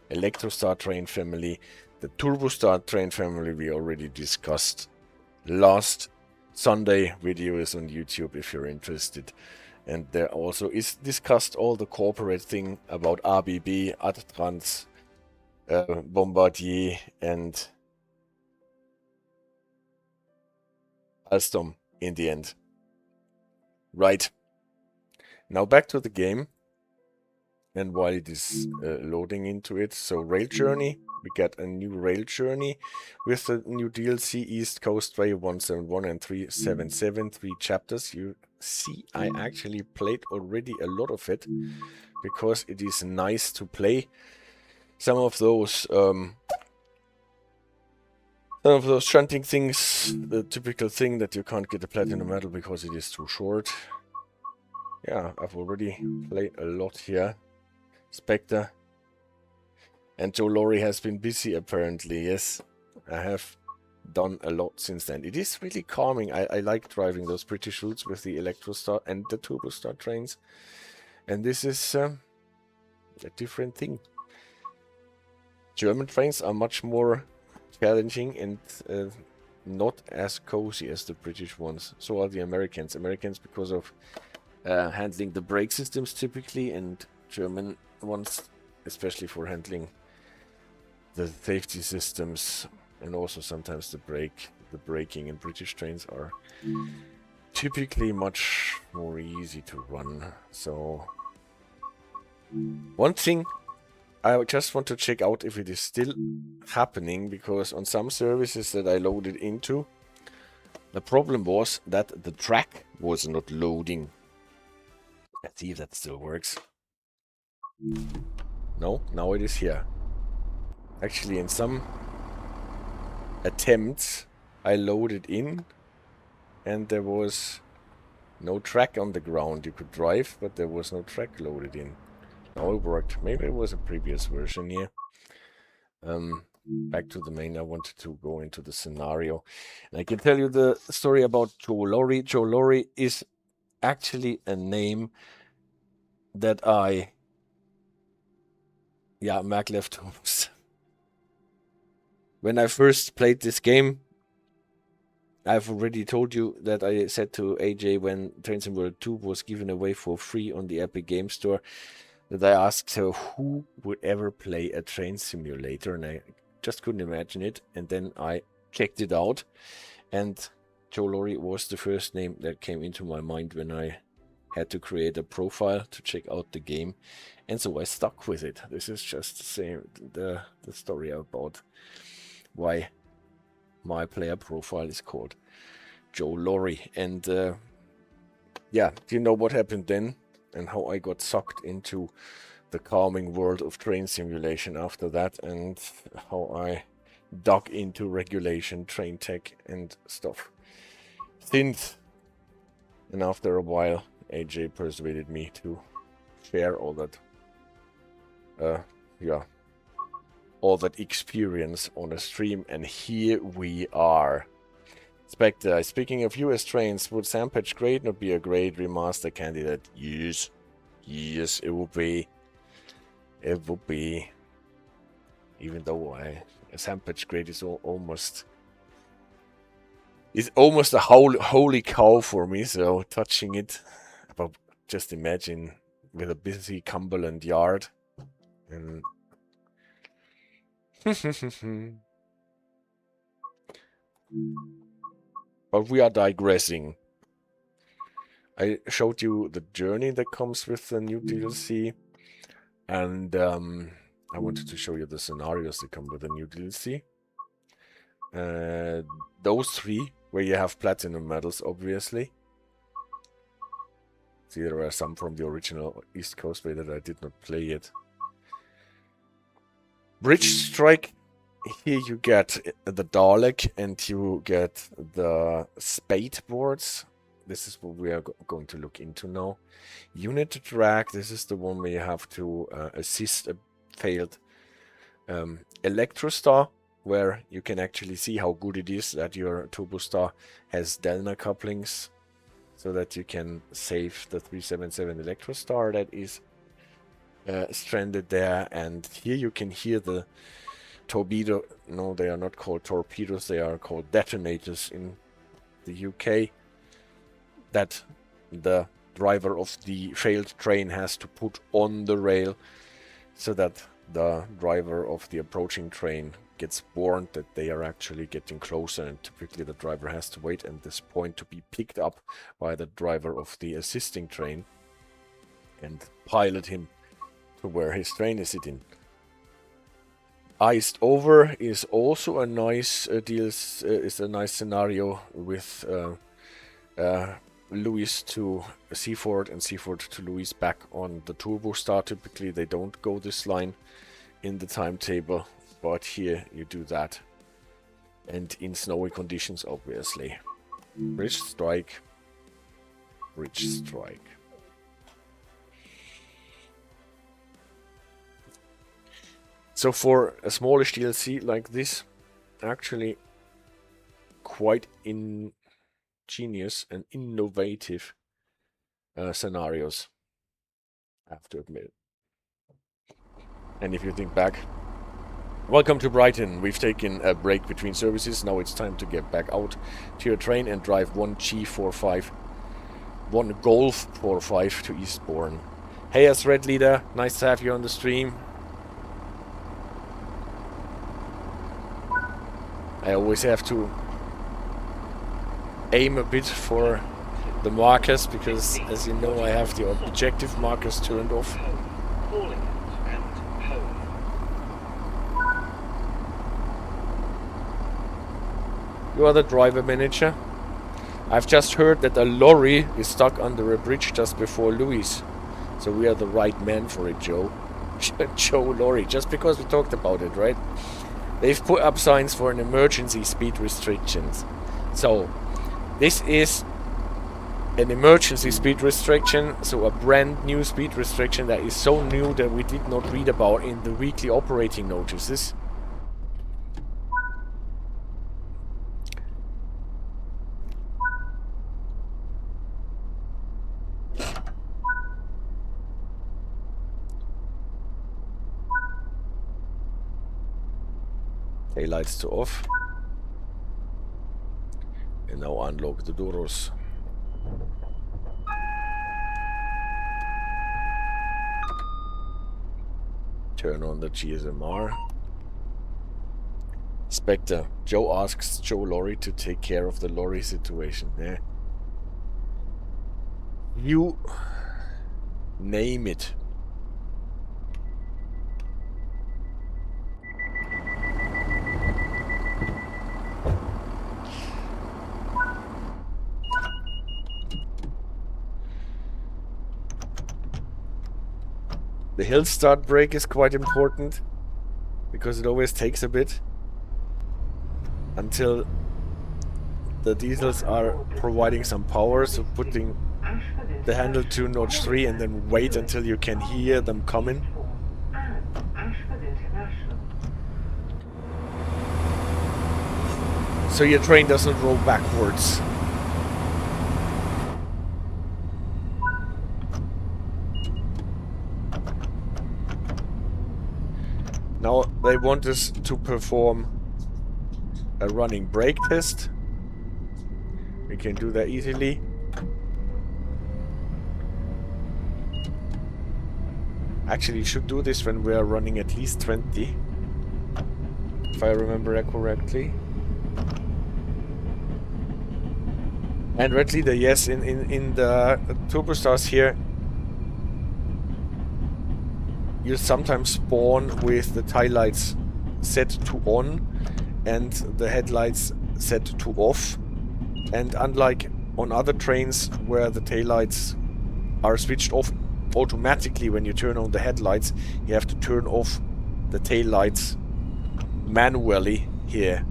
Electrostar train family. The Turbostar train family we already discussed last Sunday. Video is on YouTube if you're interested. And there also is discussed all the corporate thing about ABB, Adtranz, Bombardier and Alstom in the end. Right. Now back to the game. And while it is loading into it, so Rail Journey, we get a new Rail Journey with the new DLC East Coastway 171 and 377, 3 chapters. You see, I actually played already a lot of it, because it is nice to play some of those shunting things, the typical thing that you can't get a platinum medal because it is too short. Yeah, I've already played a lot here. Spectre. And Joe Laurie has been busy apparently, yes. I have done a lot since then. It is really calming. I like driving those British routes with the Electrostar and the Turbostar trains. And this is a different thing. German trains are much more challenging and not as cozy as the British ones. So are the Americans. Americans because of handling the brake systems typically, and German ones especially for handling the safety systems and also sometimes the braking. And British trains are typically much more easy to run. So one thing I just want to check out if it is still happening, because on some services that I loaded into, the problem was that the track was not loading. Let's see if that still works. No, now it is here. Actually, in some attempts, I loaded in and there was no track on the ground. You could drive, but there was no track loaded in. Now it worked. Maybe it was a previous version here. Back to the main, I wanted to go into the scenario. And I can tell you the story about Joe Laurie. Joe Laurie is actually a name that yeah, maglev toast. When I first played this game, I've already told you that I said to AJ when Train Sim World 2 was given away for free on the Epic Game Store, that I asked her who would ever play a train simulator, and I just couldn't imagine it. And then I checked it out, and Joe Laurie was the first name that came into my mind when I had to create a profile to check out the game, and so I stuck with it. This is just the story about why my player profile is called Joe Laurie. And yeah, do you know what happened then and how I got sucked into the calming world of train simulation after that, and how I dug into regulation, train tech and stuff since. And after a while, AJ persuaded me to share all that all that experience on a stream, and here we are. Spectre, speaking of US trains, would Sampage Grade not be a great remaster candidate? Yes. Yes, it would be. It would be. Even though a Sampage Grade is almost a holy cow for me, so touching it, but just imagine with a busy Cumberland yard and but we are digressing. I showed you the journey that comes with the new DLC, and I wanted to show you the scenarios that come with the new DLC. Those three, where you have platinum medals, obviously. See, there are some from the original East Coastway that I did not play yet. Bridge Strike, here you get the Dalek and you get the SPATE boards. This is what we are going to look into now. Unit Drag, this is the one where you have to assist a failed Electrostar, where you can actually see how good it is that your Turbostar has Delna couplings, so that you can save the 377 Electrostar that is stranded there. And here you can hear the torpedo. No, they are not called torpedoes, they are called detonators in the UK, that the driver of the failed train has to put on the rail, so that the driver of the approaching train gets warned that they are actually getting closer, and typically the driver has to wait at this point to be picked up by the driver of the assisting train and pilot him to where his train is sitting. Iced Over is also a nice is a nice scenario with Lewes to Seaford and Seaford to Lewes back on the Turbo Star. Typically they don't go this line in the timetable, but here you do that. And in snowy conditions, obviously. Bridge strike. Bridge strike. So for a smallish DLC like this, actually quite ingenious and innovative scenarios, I have to admit. And if you think back, welcome to Brighton. We've taken a break between services. Now it's time to get back out to your train and drive one G45, one Golf 45 to Eastbourne. Hey, as Red Leader, nice to have you on the stream. I always have to aim a bit for the markers because, as you know, I have the objective markers turned off. You are the driver manager. I've just heard that a lorry is stuck under a bridge just before Lewes. So we are the right man for it, Joe. Joe Lorry, just because we talked about it, right? They've put up signs for an emergency speed restrictions. So this is an emergency speed restriction, so a brand new speed restriction that is so new that we did not read about in the weekly operating notices. Taillights to off. And now unlock the doors. Turn on the GSMR. Spectre. Joe asks Joe Lorry to take care of the lorry situation. Yeah. You name it. The hill start brake is quite important because it always takes a bit until the diesels are providing some power, so putting the handle to notch 3 and then wait until you can hear them coming. So your train doesn't roll backwards. Now they want us to perform a running brake test. We can do that easily. Actually, you should do this when we are running at least 20. If I remember that correctly. And Red Leader, yes, in the Turbo Stars here, you sometimes spawn with the tail lights set to on and the headlights set to off. And unlike on other trains where the tail lights are switched off automatically when you turn on the headlights, you have to turn off the tail lights manually here.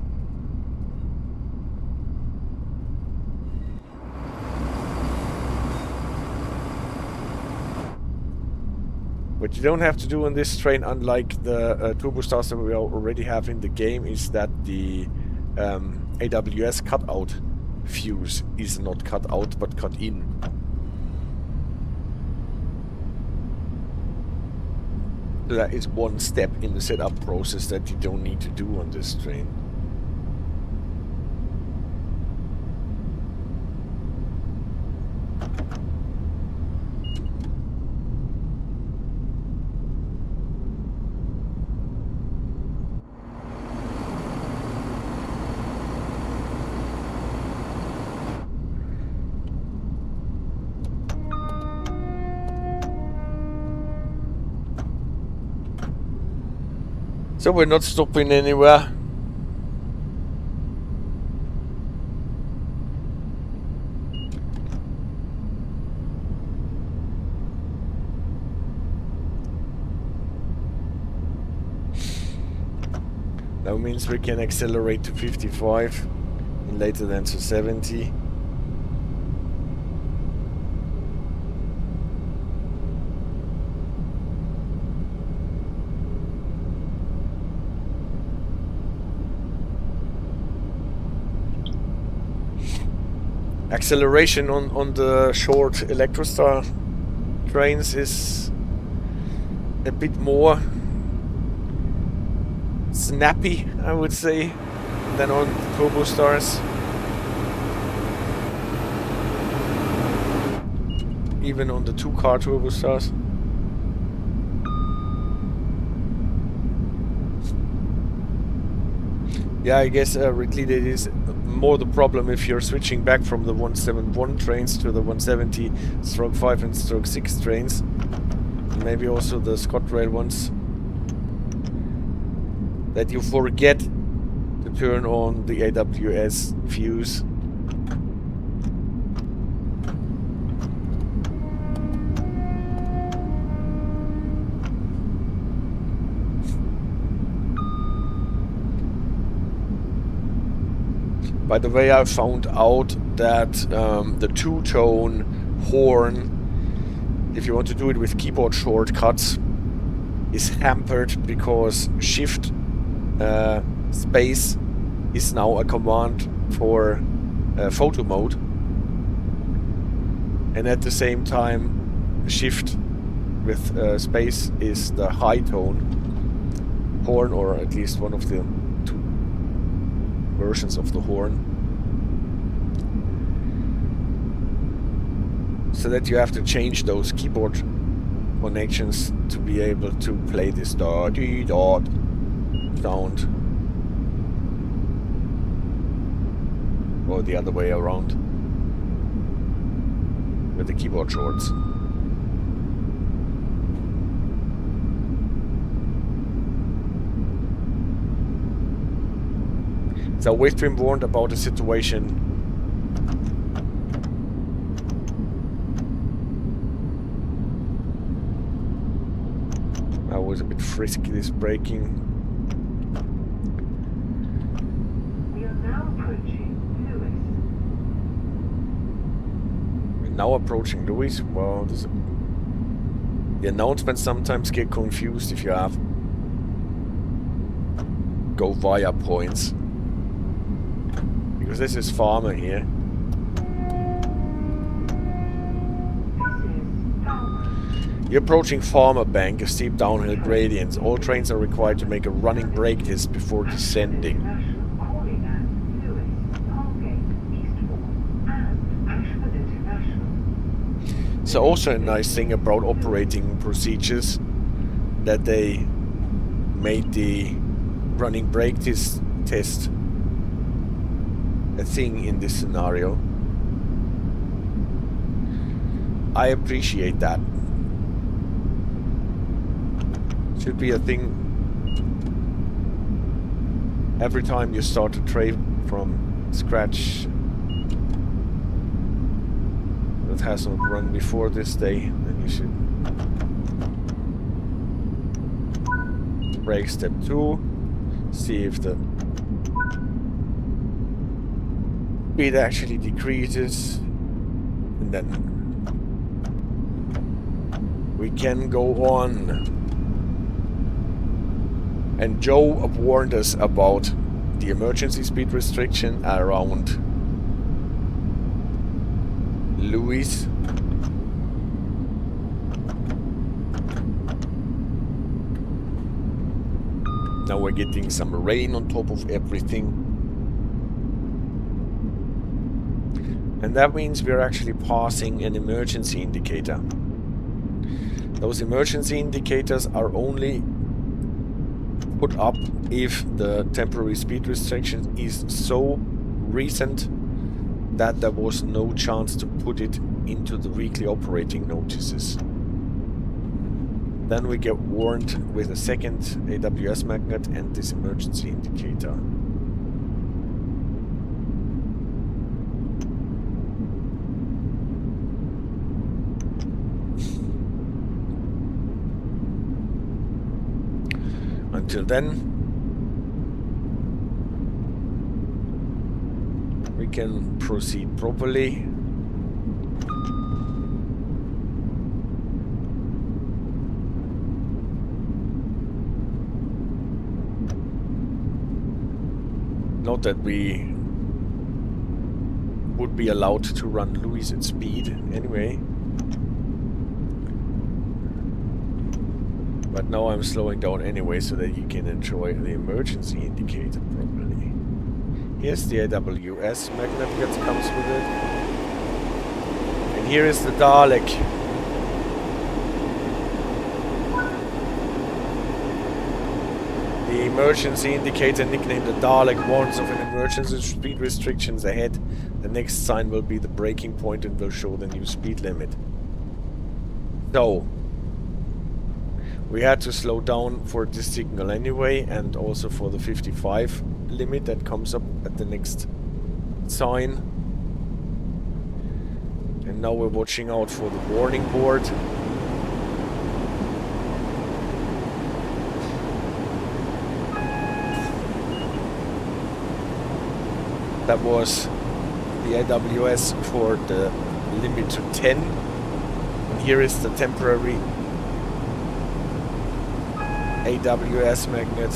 What you don't have to do on this train, unlike the Turbo Stars that we already have in the game, is that the AWS cutout fuse is not cut out but cut in. So that is one step in the setup process that you don't need to do on this train. So we're not stopping anywhere. That means we can accelerate to 55 and later then to 70. Acceleration on the short Electrostar trains is a bit more snappy, I would say, than on Turbo Stars. Even on the 2-car Turbo Stars. Yeah, I guess Ridley, that is more the problem if you're switching back from the 171 trains to the 170/5 and /6 trains. And maybe also the ScotRail ones. That you forget to turn on the AWS fuse. By the way, I found out that the two-tone horn, if you want to do it with keyboard shortcuts, is hampered because Shift space is now a command for photo mode, and at the same time Shift with space is the high tone horn, or at least one of the two versions of the horn, so that you have to change those keyboard connections to be able to play this dot sound, or the other way around with the keyboard shorts. So we've been warned about the situation. I was a bit frisky this braking. We are now approaching Lewes. We're now approaching Lewes. Well, the announcements sometimes get confused if you have go via points. Because this is Falmer here. You're approaching Falmer Bank, a steep downhill gradient. All trains are required to make a running brake test before descending. Calling at Lewes, Polegate, Eastbourne, and Ashford International. So also a nice thing about operating procedures, that they made the running brake test a thing in this scenario. I appreciate that. Should be a thing every time you start a train from scratch that has not run before this day. Then you should brake step 2, see if the speed actually decreases, and then we can go on. And Joe warned us about the emergency speed restriction around Lewes. Now we're getting some rain on top of everything. And that means we're actually passing an emergency indicator. Those emergency indicators are only put up if the temporary speed restriction is so recent that there was no chance to put it into the weekly operating notices. Then we get warned with a second AWS magnet and this emergency indicator. Until then, we can proceed properly. Not that we would be allowed to run Lewes at speed anyway. But now I'm slowing down anyway so that you can enjoy the emergency indicator properly. Here's the AWS magnet that comes with it. And here is the Dalek. The emergency indicator, nicknamed the Dalek, warns of an emergency speed restrictions ahead. The next sign will be the braking point and will show the new speed limit. So, we had to slow down for this signal anyway, and also for the 55 limit that comes up at the next sign. And now we're watching out for the warning board. That was the AWS for the limit to 10. And here is the temporary AWS magnet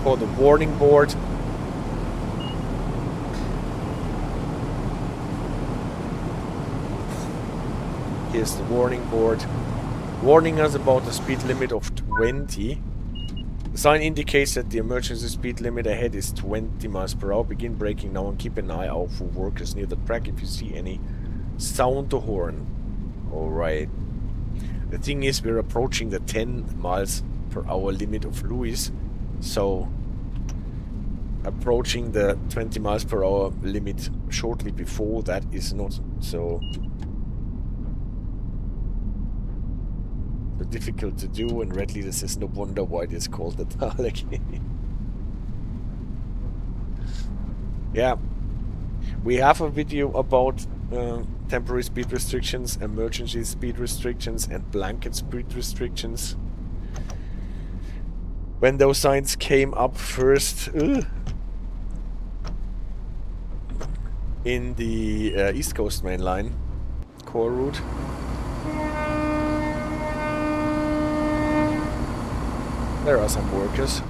for the warning board. Here's the warning board, warning us about the speed limit of 20. The sign indicates that the emergency speed limit ahead is 20 miles per hour. Begin braking now and keep an eye out for workers near the track. If you see any, sound the horn. Alright. The thing is, we're approaching the 10 miles per hour limit of Lewes, so approaching the 20 miles per hour limit shortly before that is not so difficult to do, and Red Leader says no wonder why it is called the Dalek. Yeah, we have a video about temporary speed restrictions, emergency speed restrictions, and blanket speed restrictions. When those signs came up first in the East Coast main line core route. There are some workers.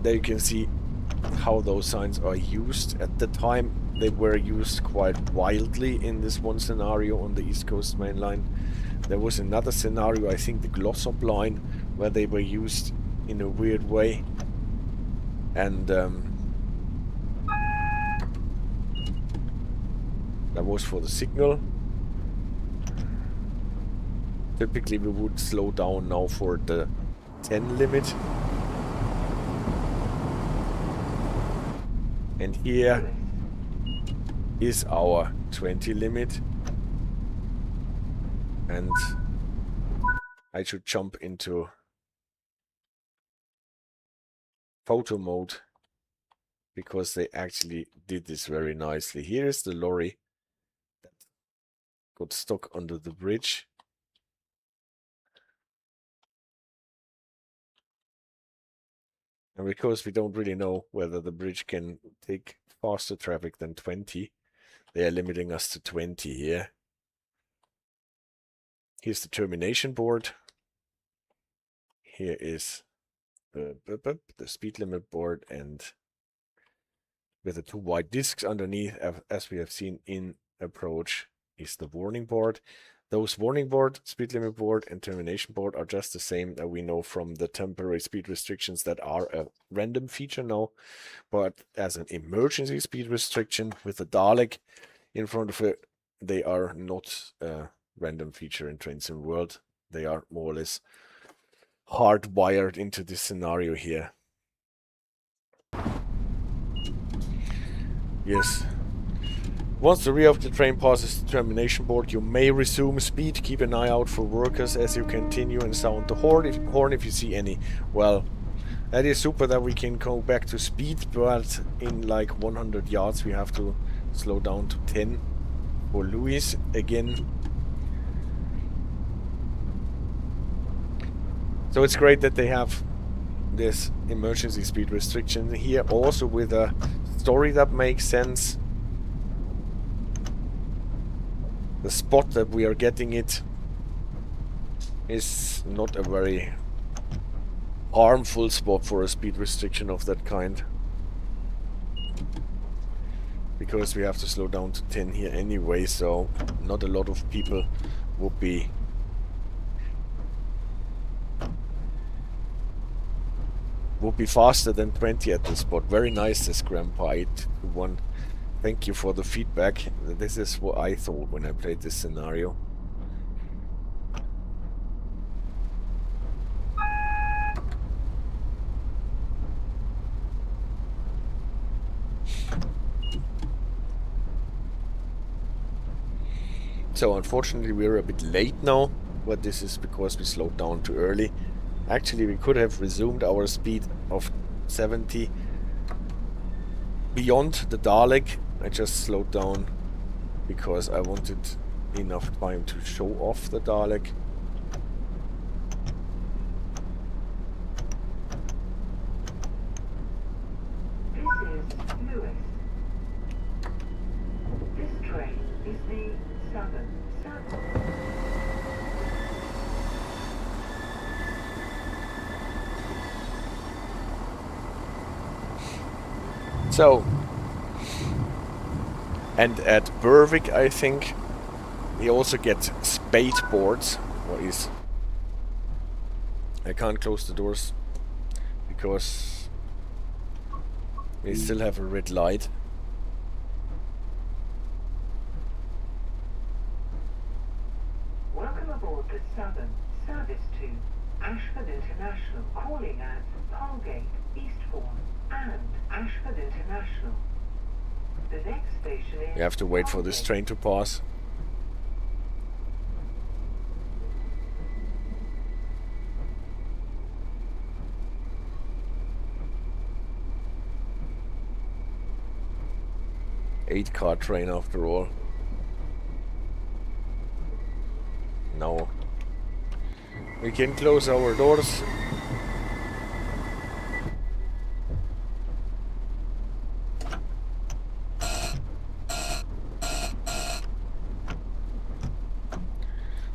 There you can see how those signs are used. At the time they were used quite wildly in this one scenario on the East Coast main line. There was another scenario, I think the Glossop line, where they were used in a weird way. And that was for the signal. Typically we would slow down now for the 10 limit. And here is our 20 limit. And I should jump into photo mode because they actually did this very nicely. Here is the lorry that got stuck under the bridge. And because we don't really know whether the bridge can take faster traffic than 20, they are limiting us to 20 here. Here's the termination board. Here is the speed limit board, and with the two white discs underneath, as we have seen in approach, is the warning board. Those warning board, speed limit board, and termination board are just the same that we know from the temporary speed restrictions that are a random feature now. But as an emergency speed restriction with the Dalek in front of it, they are not a random feature in Train Sim World. They are more or less hardwired into this scenario here. Yes. Once the rear of the train passes the termination board, you may resume speed. Keep an eye out for workers as you continue and sound the horn if you see any. Well, that is super that we can go back to speed, but in like 100 yards we have to slow down to 10 for Lewes again. So it's great that they have this emergency speed restriction here, also with a story that makes sense. The spot that we are getting it is not a very harmful spot for a speed restriction of that kind, because we have to slow down to 10 here anyway, so not a lot of people would be faster than 20 at this spot. Very nice, this Grandpa 821. Thank you for the feedback. This is what I thought when I played this scenario. So unfortunately we're a bit late now, but this is because we slowed down too early. Actually, we could have resumed our speed of 70 beyond the Dalek. I just slowed down because I wanted enough time to show off the Dalek. This is Lewes. This train is the Southern. So, and at Berwick, I think, we also get SPATE boards. What is... I can't close the doors because we still have a red light. Welcome aboard the Southern Service to Ashford International, calling at Polegate, Eastbourne and Ashford International. The next station is... We have to wait for this train to pass. Eight-car train after all. Now we can close our doors.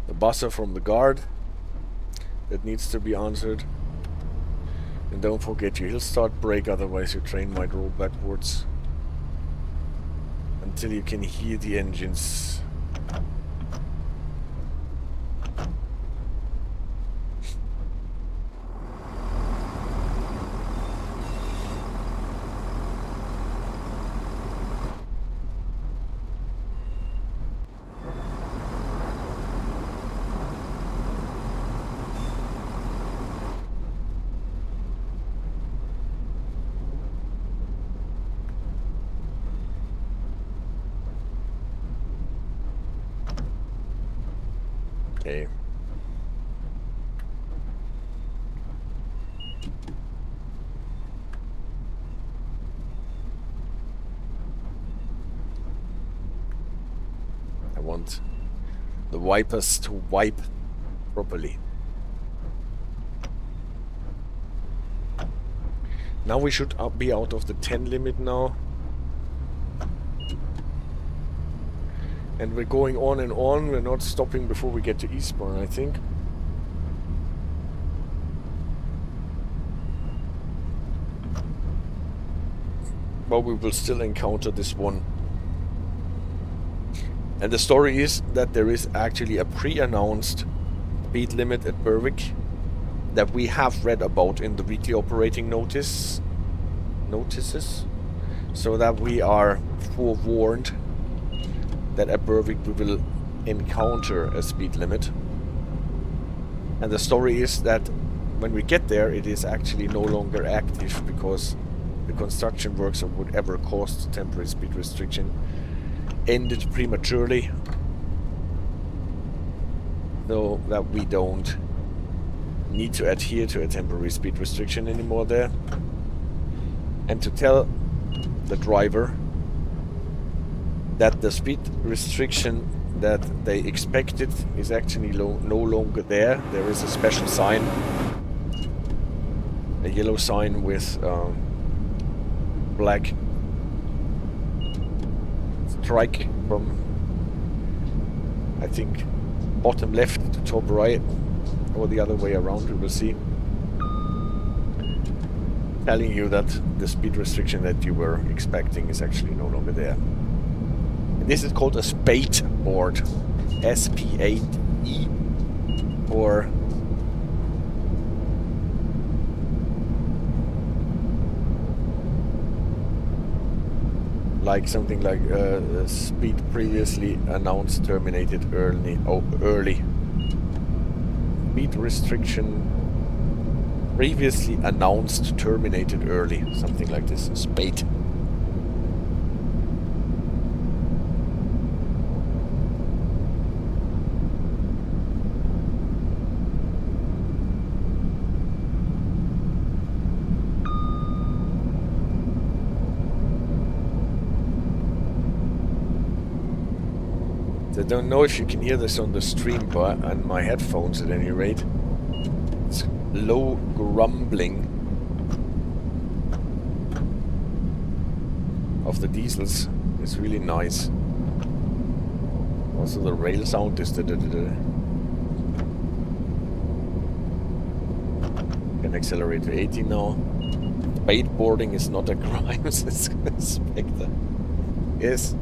The buzzer from the guard that needs to be answered. And don't forget your hill start brake, otherwise your train might roll backwards until you can hear the engines. Okay. I want the wipers to wipe properly. Now we should be out of the 10 limit now. And we're going on and on. We're not stopping before we get to Eastbourne, I think. But we will still encounter this one. And the story is that there is actually a pre-announced speed limit at Berwick that we have read about in the weekly operating notices, so that we are forewarned that at Berwick we will encounter a speed limit. And the story is that when we get there it is actually no longer active because the construction works or whatever caused the temporary speed restriction ended prematurely, so that we don't need to adhere to a temporary speed restriction anymore there. And to tell the driver that the speed restriction that they expected is actually no longer there. There is a special sign, a yellow sign with black strike from, I think, bottom left to top right, or the other way around, we will see, telling you that the speed restriction that you were expecting is actually no longer there. And this is called a SPATE board, S-P-A-T-E, or like something like speed previously announced terminated early. Oh, early. Speed restriction previously announced terminated early. Something like this. SPATE. I don't know if you can hear this on the stream, but on my headphones at any rate, it's low grumbling of the diesels. It's really nice. Also the rail sound is Can accelerate to 80 now. Wakeboarding is not a crime, says Spectre. Yes.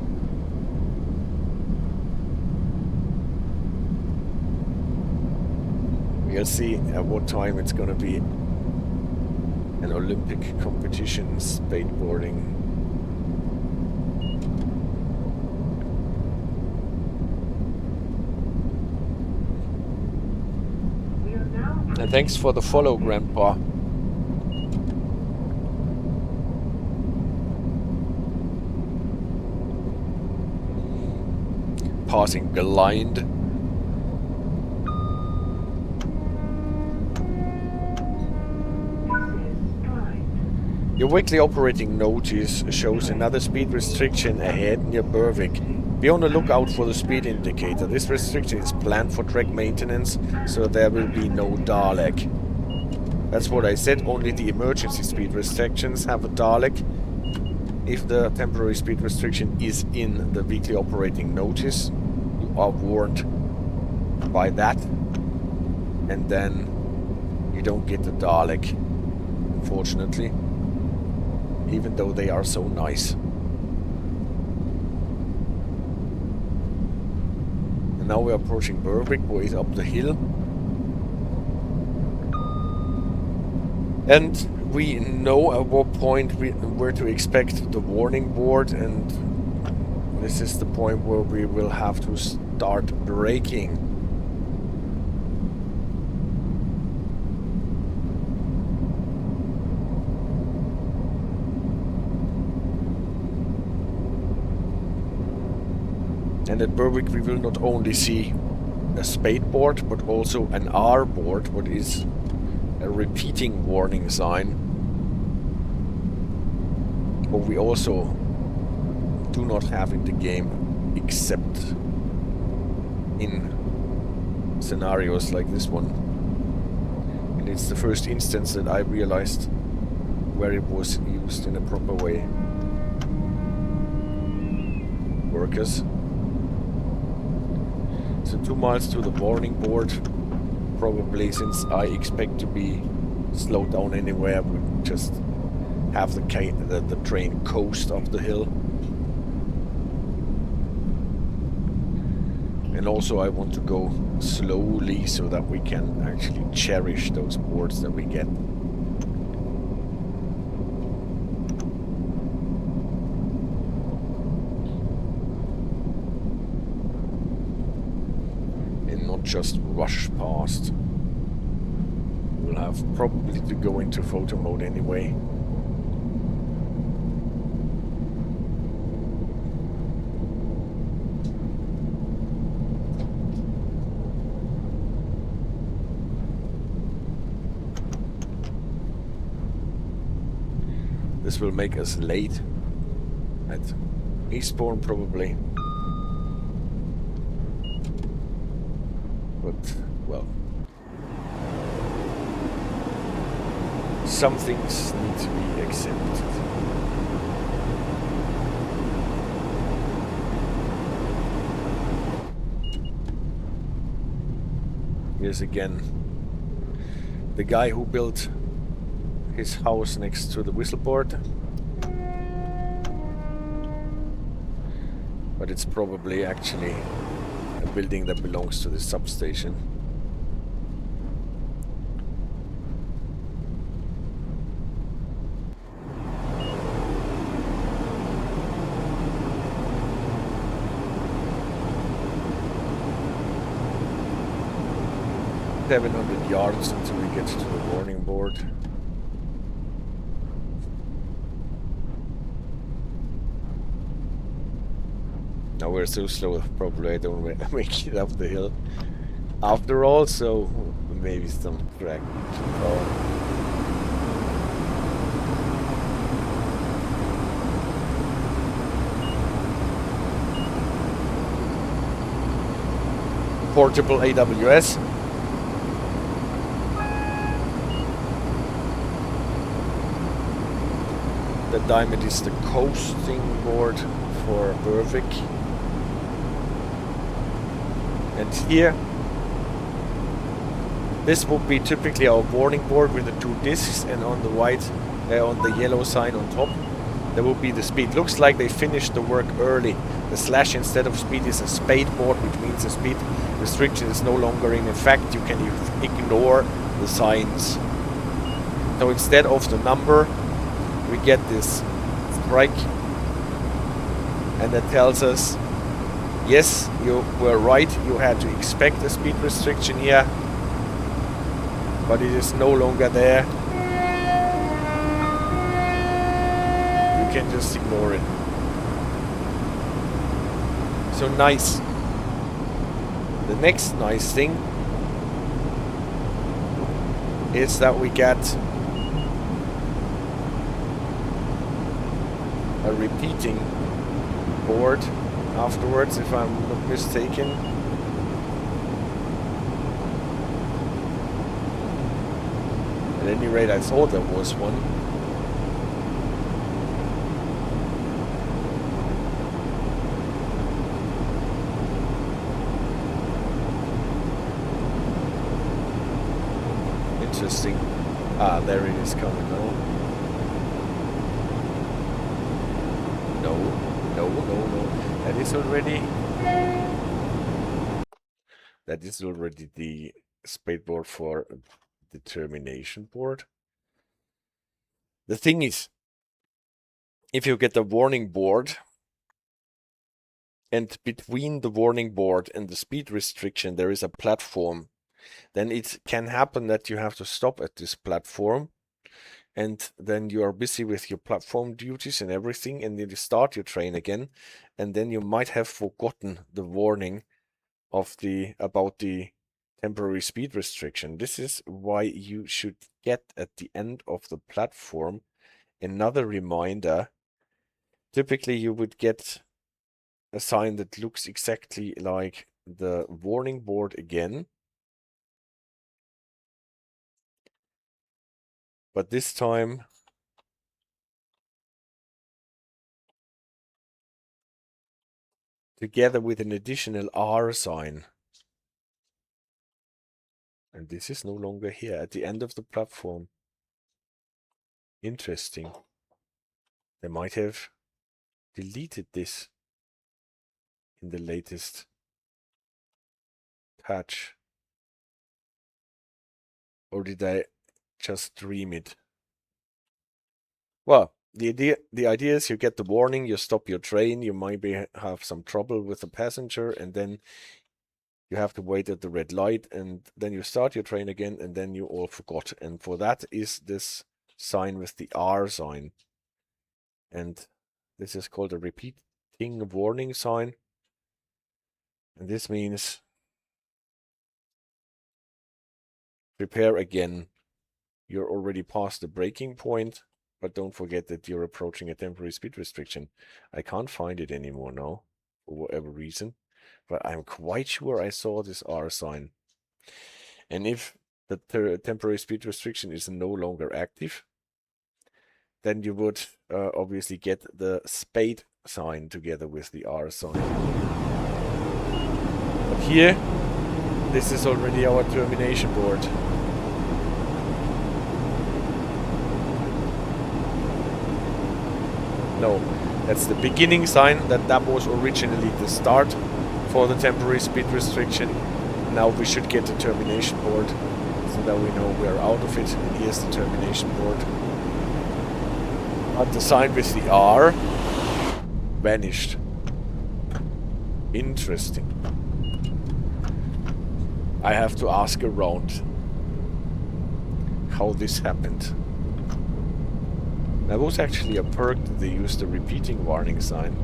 We'll see at what time it's gonna be an Olympic competition in skateboarding. And thanks for the follow, Grandpa. Passing Glynde. Your weekly operating notice shows another speed restriction ahead near Berwick. Be on the lookout for the speed indicator. This restriction is planned for track maintenance, so there will be no Dalek. That's what I said, only the emergency speed restrictions have a Dalek. If the temporary speed restriction is in the weekly operating notice, you are warned by that, and then you don't get the Dalek, unfortunately. Even though they are so nice. And now we're approaching Berwick, ways up the hill. And we know at what point where to expect the warning board, and this is the point where we will have to start braking. And at Berwick we will not only see a SPATE board, but also an R board, what is a repeating warning sign. What we also do not have in the game, except in scenarios like this one. And it's the first instance that I realized where it was used in a proper way. Workers. So 2 miles to the warning board. Probably, since I expect to be slowed down anywhere, I would just have the train coast up the hill. And also I want to go slowly so that we can actually cherish those boards that we get. Just rush past. We'll have probably to go into photo mode anyway. This will make us late at Eastbourne probably. But, well. Some things need to be accepted. Here's again the guy who built his house next to the whistleboard. But it's probably actually a building that belongs to the substation. $700 yards until we get to the warning board. Now we're so slow, probably I don't make it up the hill after all, so maybe some drag. Portable AWS. The diamond is the coasting board for Berwick. And here, this would be typically our warning board with the two discs, and on the white, on the yellow sign on top, there will be the speed. Looks like they finished the work early. The slash instead of speed is a SPATE board, which means the speed restriction is no longer in effect. You can ignore the signs. So instead of the number, we get this strike, and that tells us, yes, you were right, you had to expect a speed restriction here, but it is no longer there. You can just ignore it. So nice. The next nice thing is that we get a repeating board afterwards, if I'm not mistaken. At any rate, I thought there was one. Interesting. Ah, there it is coming now. No. That is already... That is already the SPATE board for the termination board. The thing is, if you get the warning board, and between the warning board and the speed restriction there is a platform, then it can happen that you have to stop at this platform, and then you are busy with your platform duties and everything, and then you start your train again, and then you might have forgotten the warning of about the temporary speed restriction. This is why you should get at the end of the platform another reminder. Typically you would get a sign that looks exactly like the warning board again, but this time together with an additional R sign. And this is no longer here at the end of the platform. Interesting. They might have deleted this in the latest patch. Or did I just dream it? Well, the idea is you get the warning, you stop your train, you might have some trouble with the passenger, and then you have to wait at the red light, and then you start your train again, and then you all forgot. And for that is this sign with the R sign. And this is called a repeating warning sign. And this means prepare again. You're already past the breaking point, But don't forget that you're approaching a temporary speed restriction. I can't find it anymore now, for whatever reason. But I'm quite sure I saw this R sign. And if the temporary speed restriction is no longer active, then you would obviously get the SPATE sign together with the R sign. But here, this is already our termination board. No, that's the beginning sign. That was originally the start for the temporary speed restriction. Now we should get the termination board so that we know we're out of it. And here's the termination board. But the sign with the R vanished. Interesting. I have to ask around how this happened. There was actually a perk that they used, the repeating warning sign.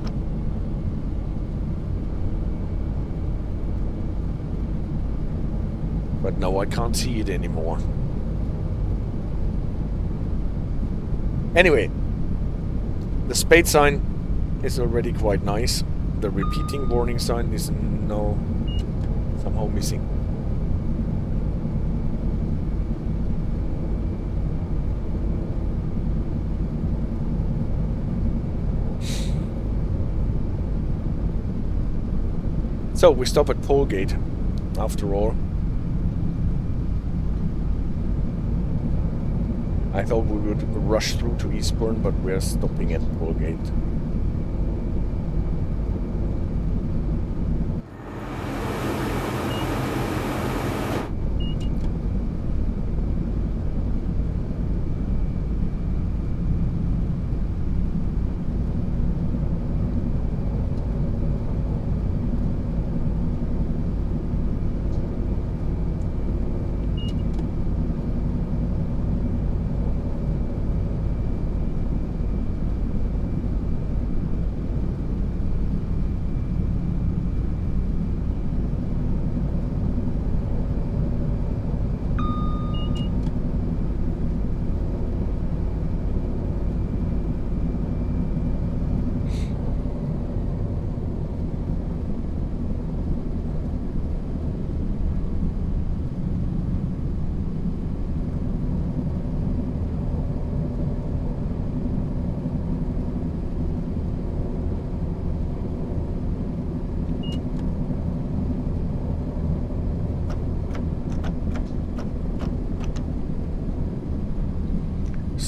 But now I can't see it anymore. Anyway, the SPATE sign is already quite nice. The repeating warning sign is now somehow missing. So we stop at Polegate, after all. I thought we would rush through to Eastbourne, but we're stopping at Polegate.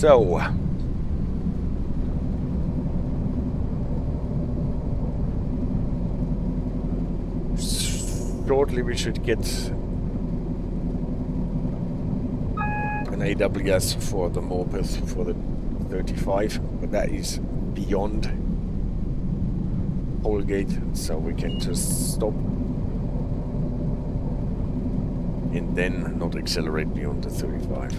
So, shortly we should get an AWS for the Morpeth for the 35, but that is beyond Polegate, so we can just stop and then not accelerate beyond the 35.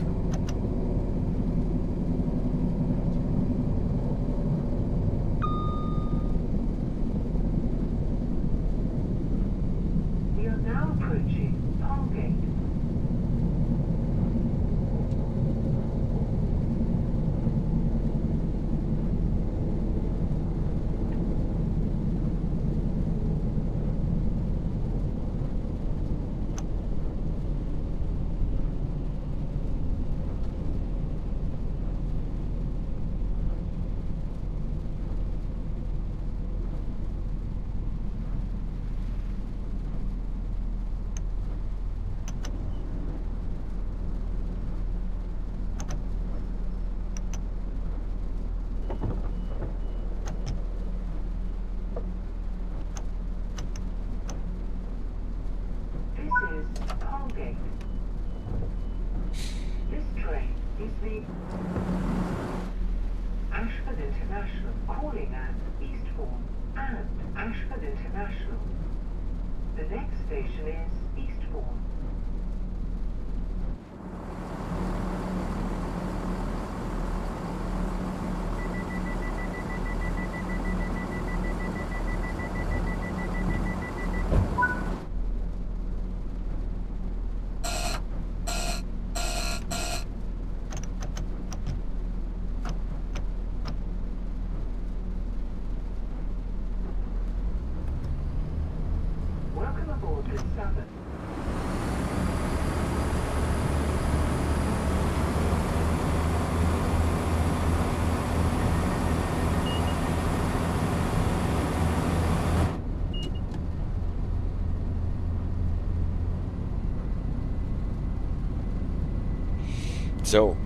So,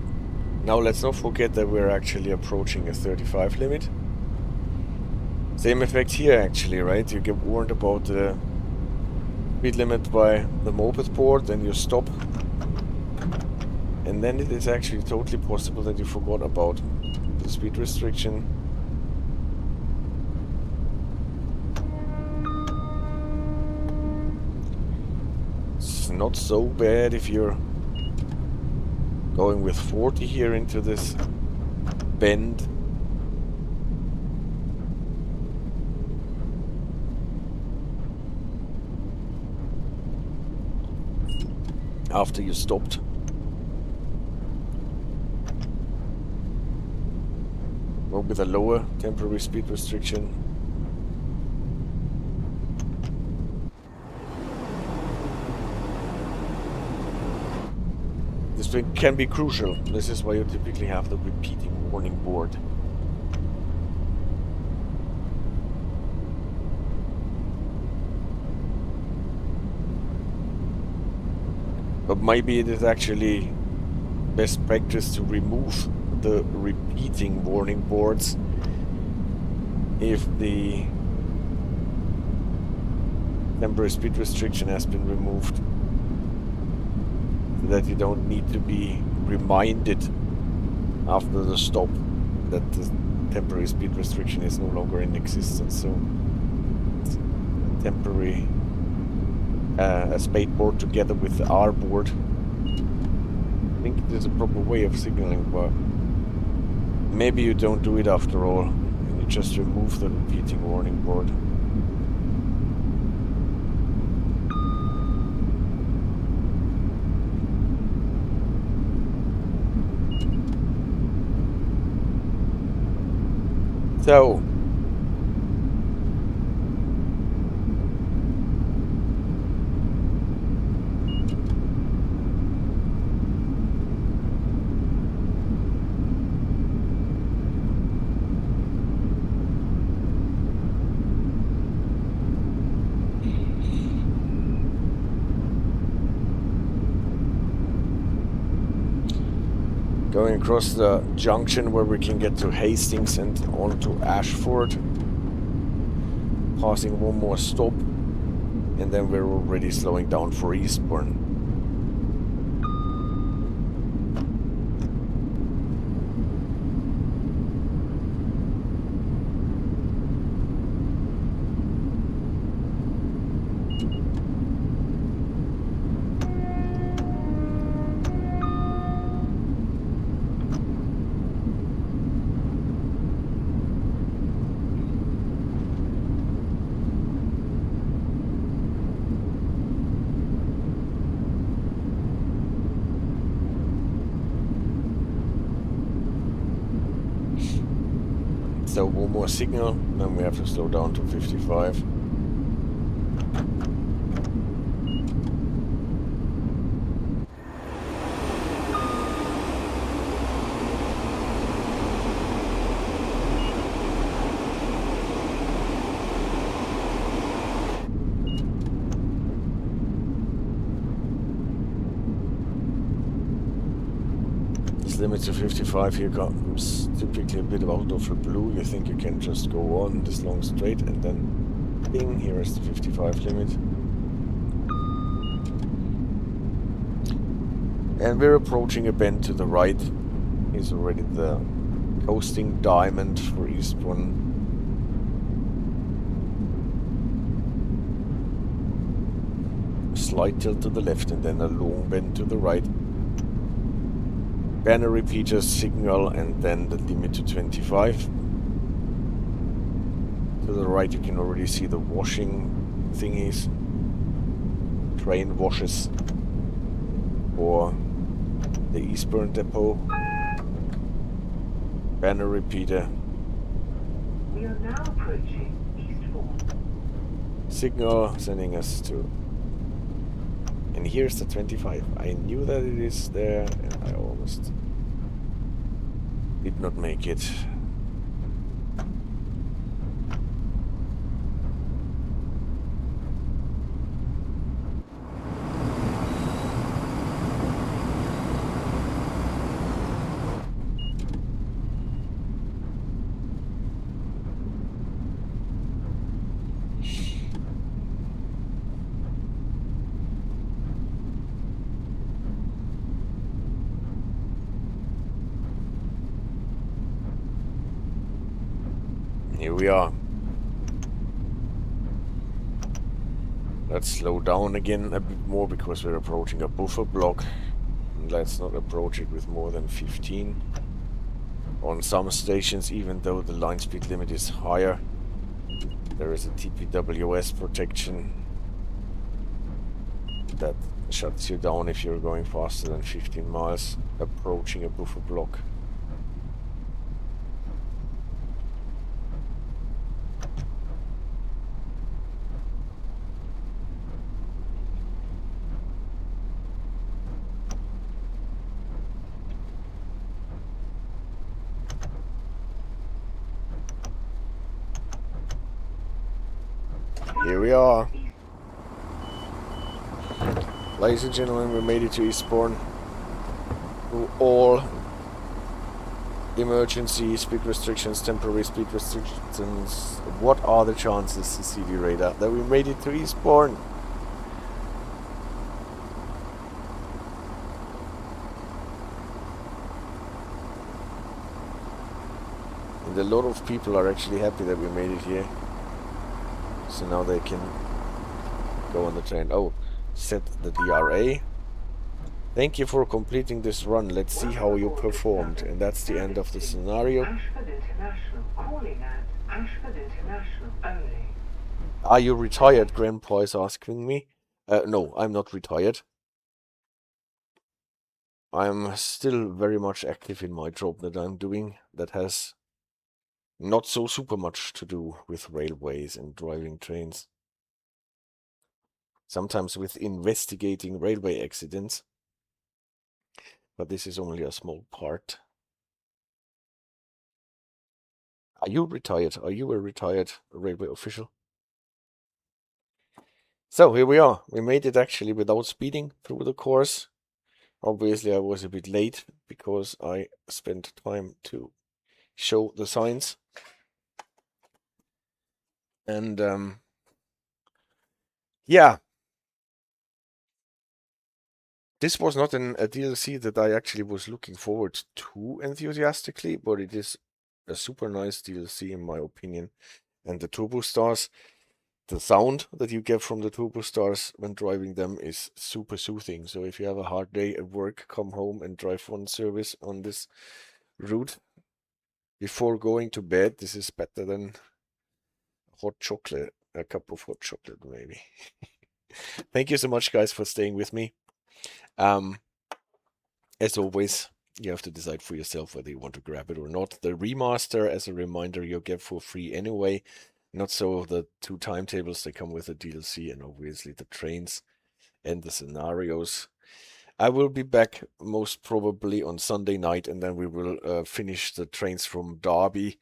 now let's not forget that we're actually approaching a 35 limit. Same effect here actually, right? You get warned about the speed limit by the moped board, then you stop. And then it is actually totally possible that you forgot about the speed restriction. It's not so bad if you're going with 40 here into this bend. After you stopped. Or with a lower temporary speed restriction. This thing can be crucial. This is why you typically have the repeating warning board. But maybe it is actually best practice to remove the repeating warning boards if the temporary speed restriction has been removed, so that you don't need to be reminded after the stop that the temporary speed restriction is no longer in existence. So a temporary a SPATE board together with the R board. I think it is a proper way of signaling, but maybe you don't do it after all, and you just remove the repeating warning board. So, going across the junction where we can get to Hastings and on to Ashford, passing one more stop, and then we're already slowing down for Eastbourne. So one more signal, then we have to slow down to 55. Limit to 55 here comes typically a bit out of the blue. You think you can just go on this long straight, and then bing, here is the 55 limit. And we're approaching a bend to the right. Here's already the coasting diamond for Eastbourne. Slight tilt to the left and then a long bend to the right. Banner repeater signal, and then the limit to 25. To the right you can already see the washing thingies. Train washes for the Eastbourne depot. Banner repeater. We are now approaching Eastbourne. Signal sending us to... And here's the 25. I knew that it is there, and I almost did not make it. Here we are. Let's slow down again a bit more because we're approaching a buffer block. Let's not approach it with more than 15. On some stations, even though the line speed limit is higher, there is a TPWS protection that shuts you down if you're going faster than 15 miles approaching a buffer block. Here we are. Ladies and gentlemen, we made it to Eastbourne. All emergency speed restrictions, temporary speed restrictions. What are the chances, CD Radar, that we made it to Eastbourne? And a lot of people are actually happy that we made it here. So now they can go on the train. Oh, set the DRA. Thank you for completing this run. Let's see how you performed. And that's the end of the scenario. Ashford International, calling at Ashford International only. Are you retired? Grandpa is asking me. No, I'm not retired. I'm still very much active in my job that I'm doing. That has not so super much to do with railways and driving trains. Sometimes with investigating railway accidents. But this is only a small part. Are you retired? Are you a retired railway official? So here we are. We made it actually without speeding through the course. Obviously I was a bit late because I spent time to show the signs. And yeah. This was not a DLC that I actually was looking forward to enthusiastically, but it is a super nice DLC in my opinion. And the Turbo Stars, the sound that you get from the Turbo Stars when driving them is super soothing. So if you have a hard day at work, come home and drive one service on this route before going to bed, this is better than hot chocolate, a cup of hot chocolate maybe. Thank you so much guys for staying with me. As always, you have to decide for yourself whether you want to grab it or not. The remaster, as a reminder, you'll get for free anyway. Not so the 2 timetables that come with the DLC, and obviously the trains and the scenarios. I will be back most probably on Sunday night, and then we will finish the trains from Derby,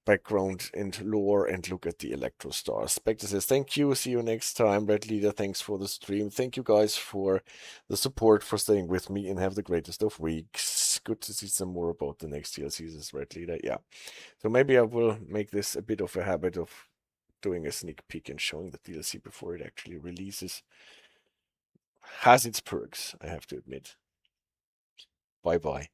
background and lore, and look at the Electro Stars. Spectre says, thank you, see you next time. Red Leader, thanks for the stream. Thank you guys for the support, for staying with me, and have the greatest of weeks. Good to see some more about the next DLCs as Red Leader, yeah. So maybe I will make this a bit of a habit of doing a sneak peek and showing the DLC before it actually releases. Has its perks, I have to admit. Bye-bye.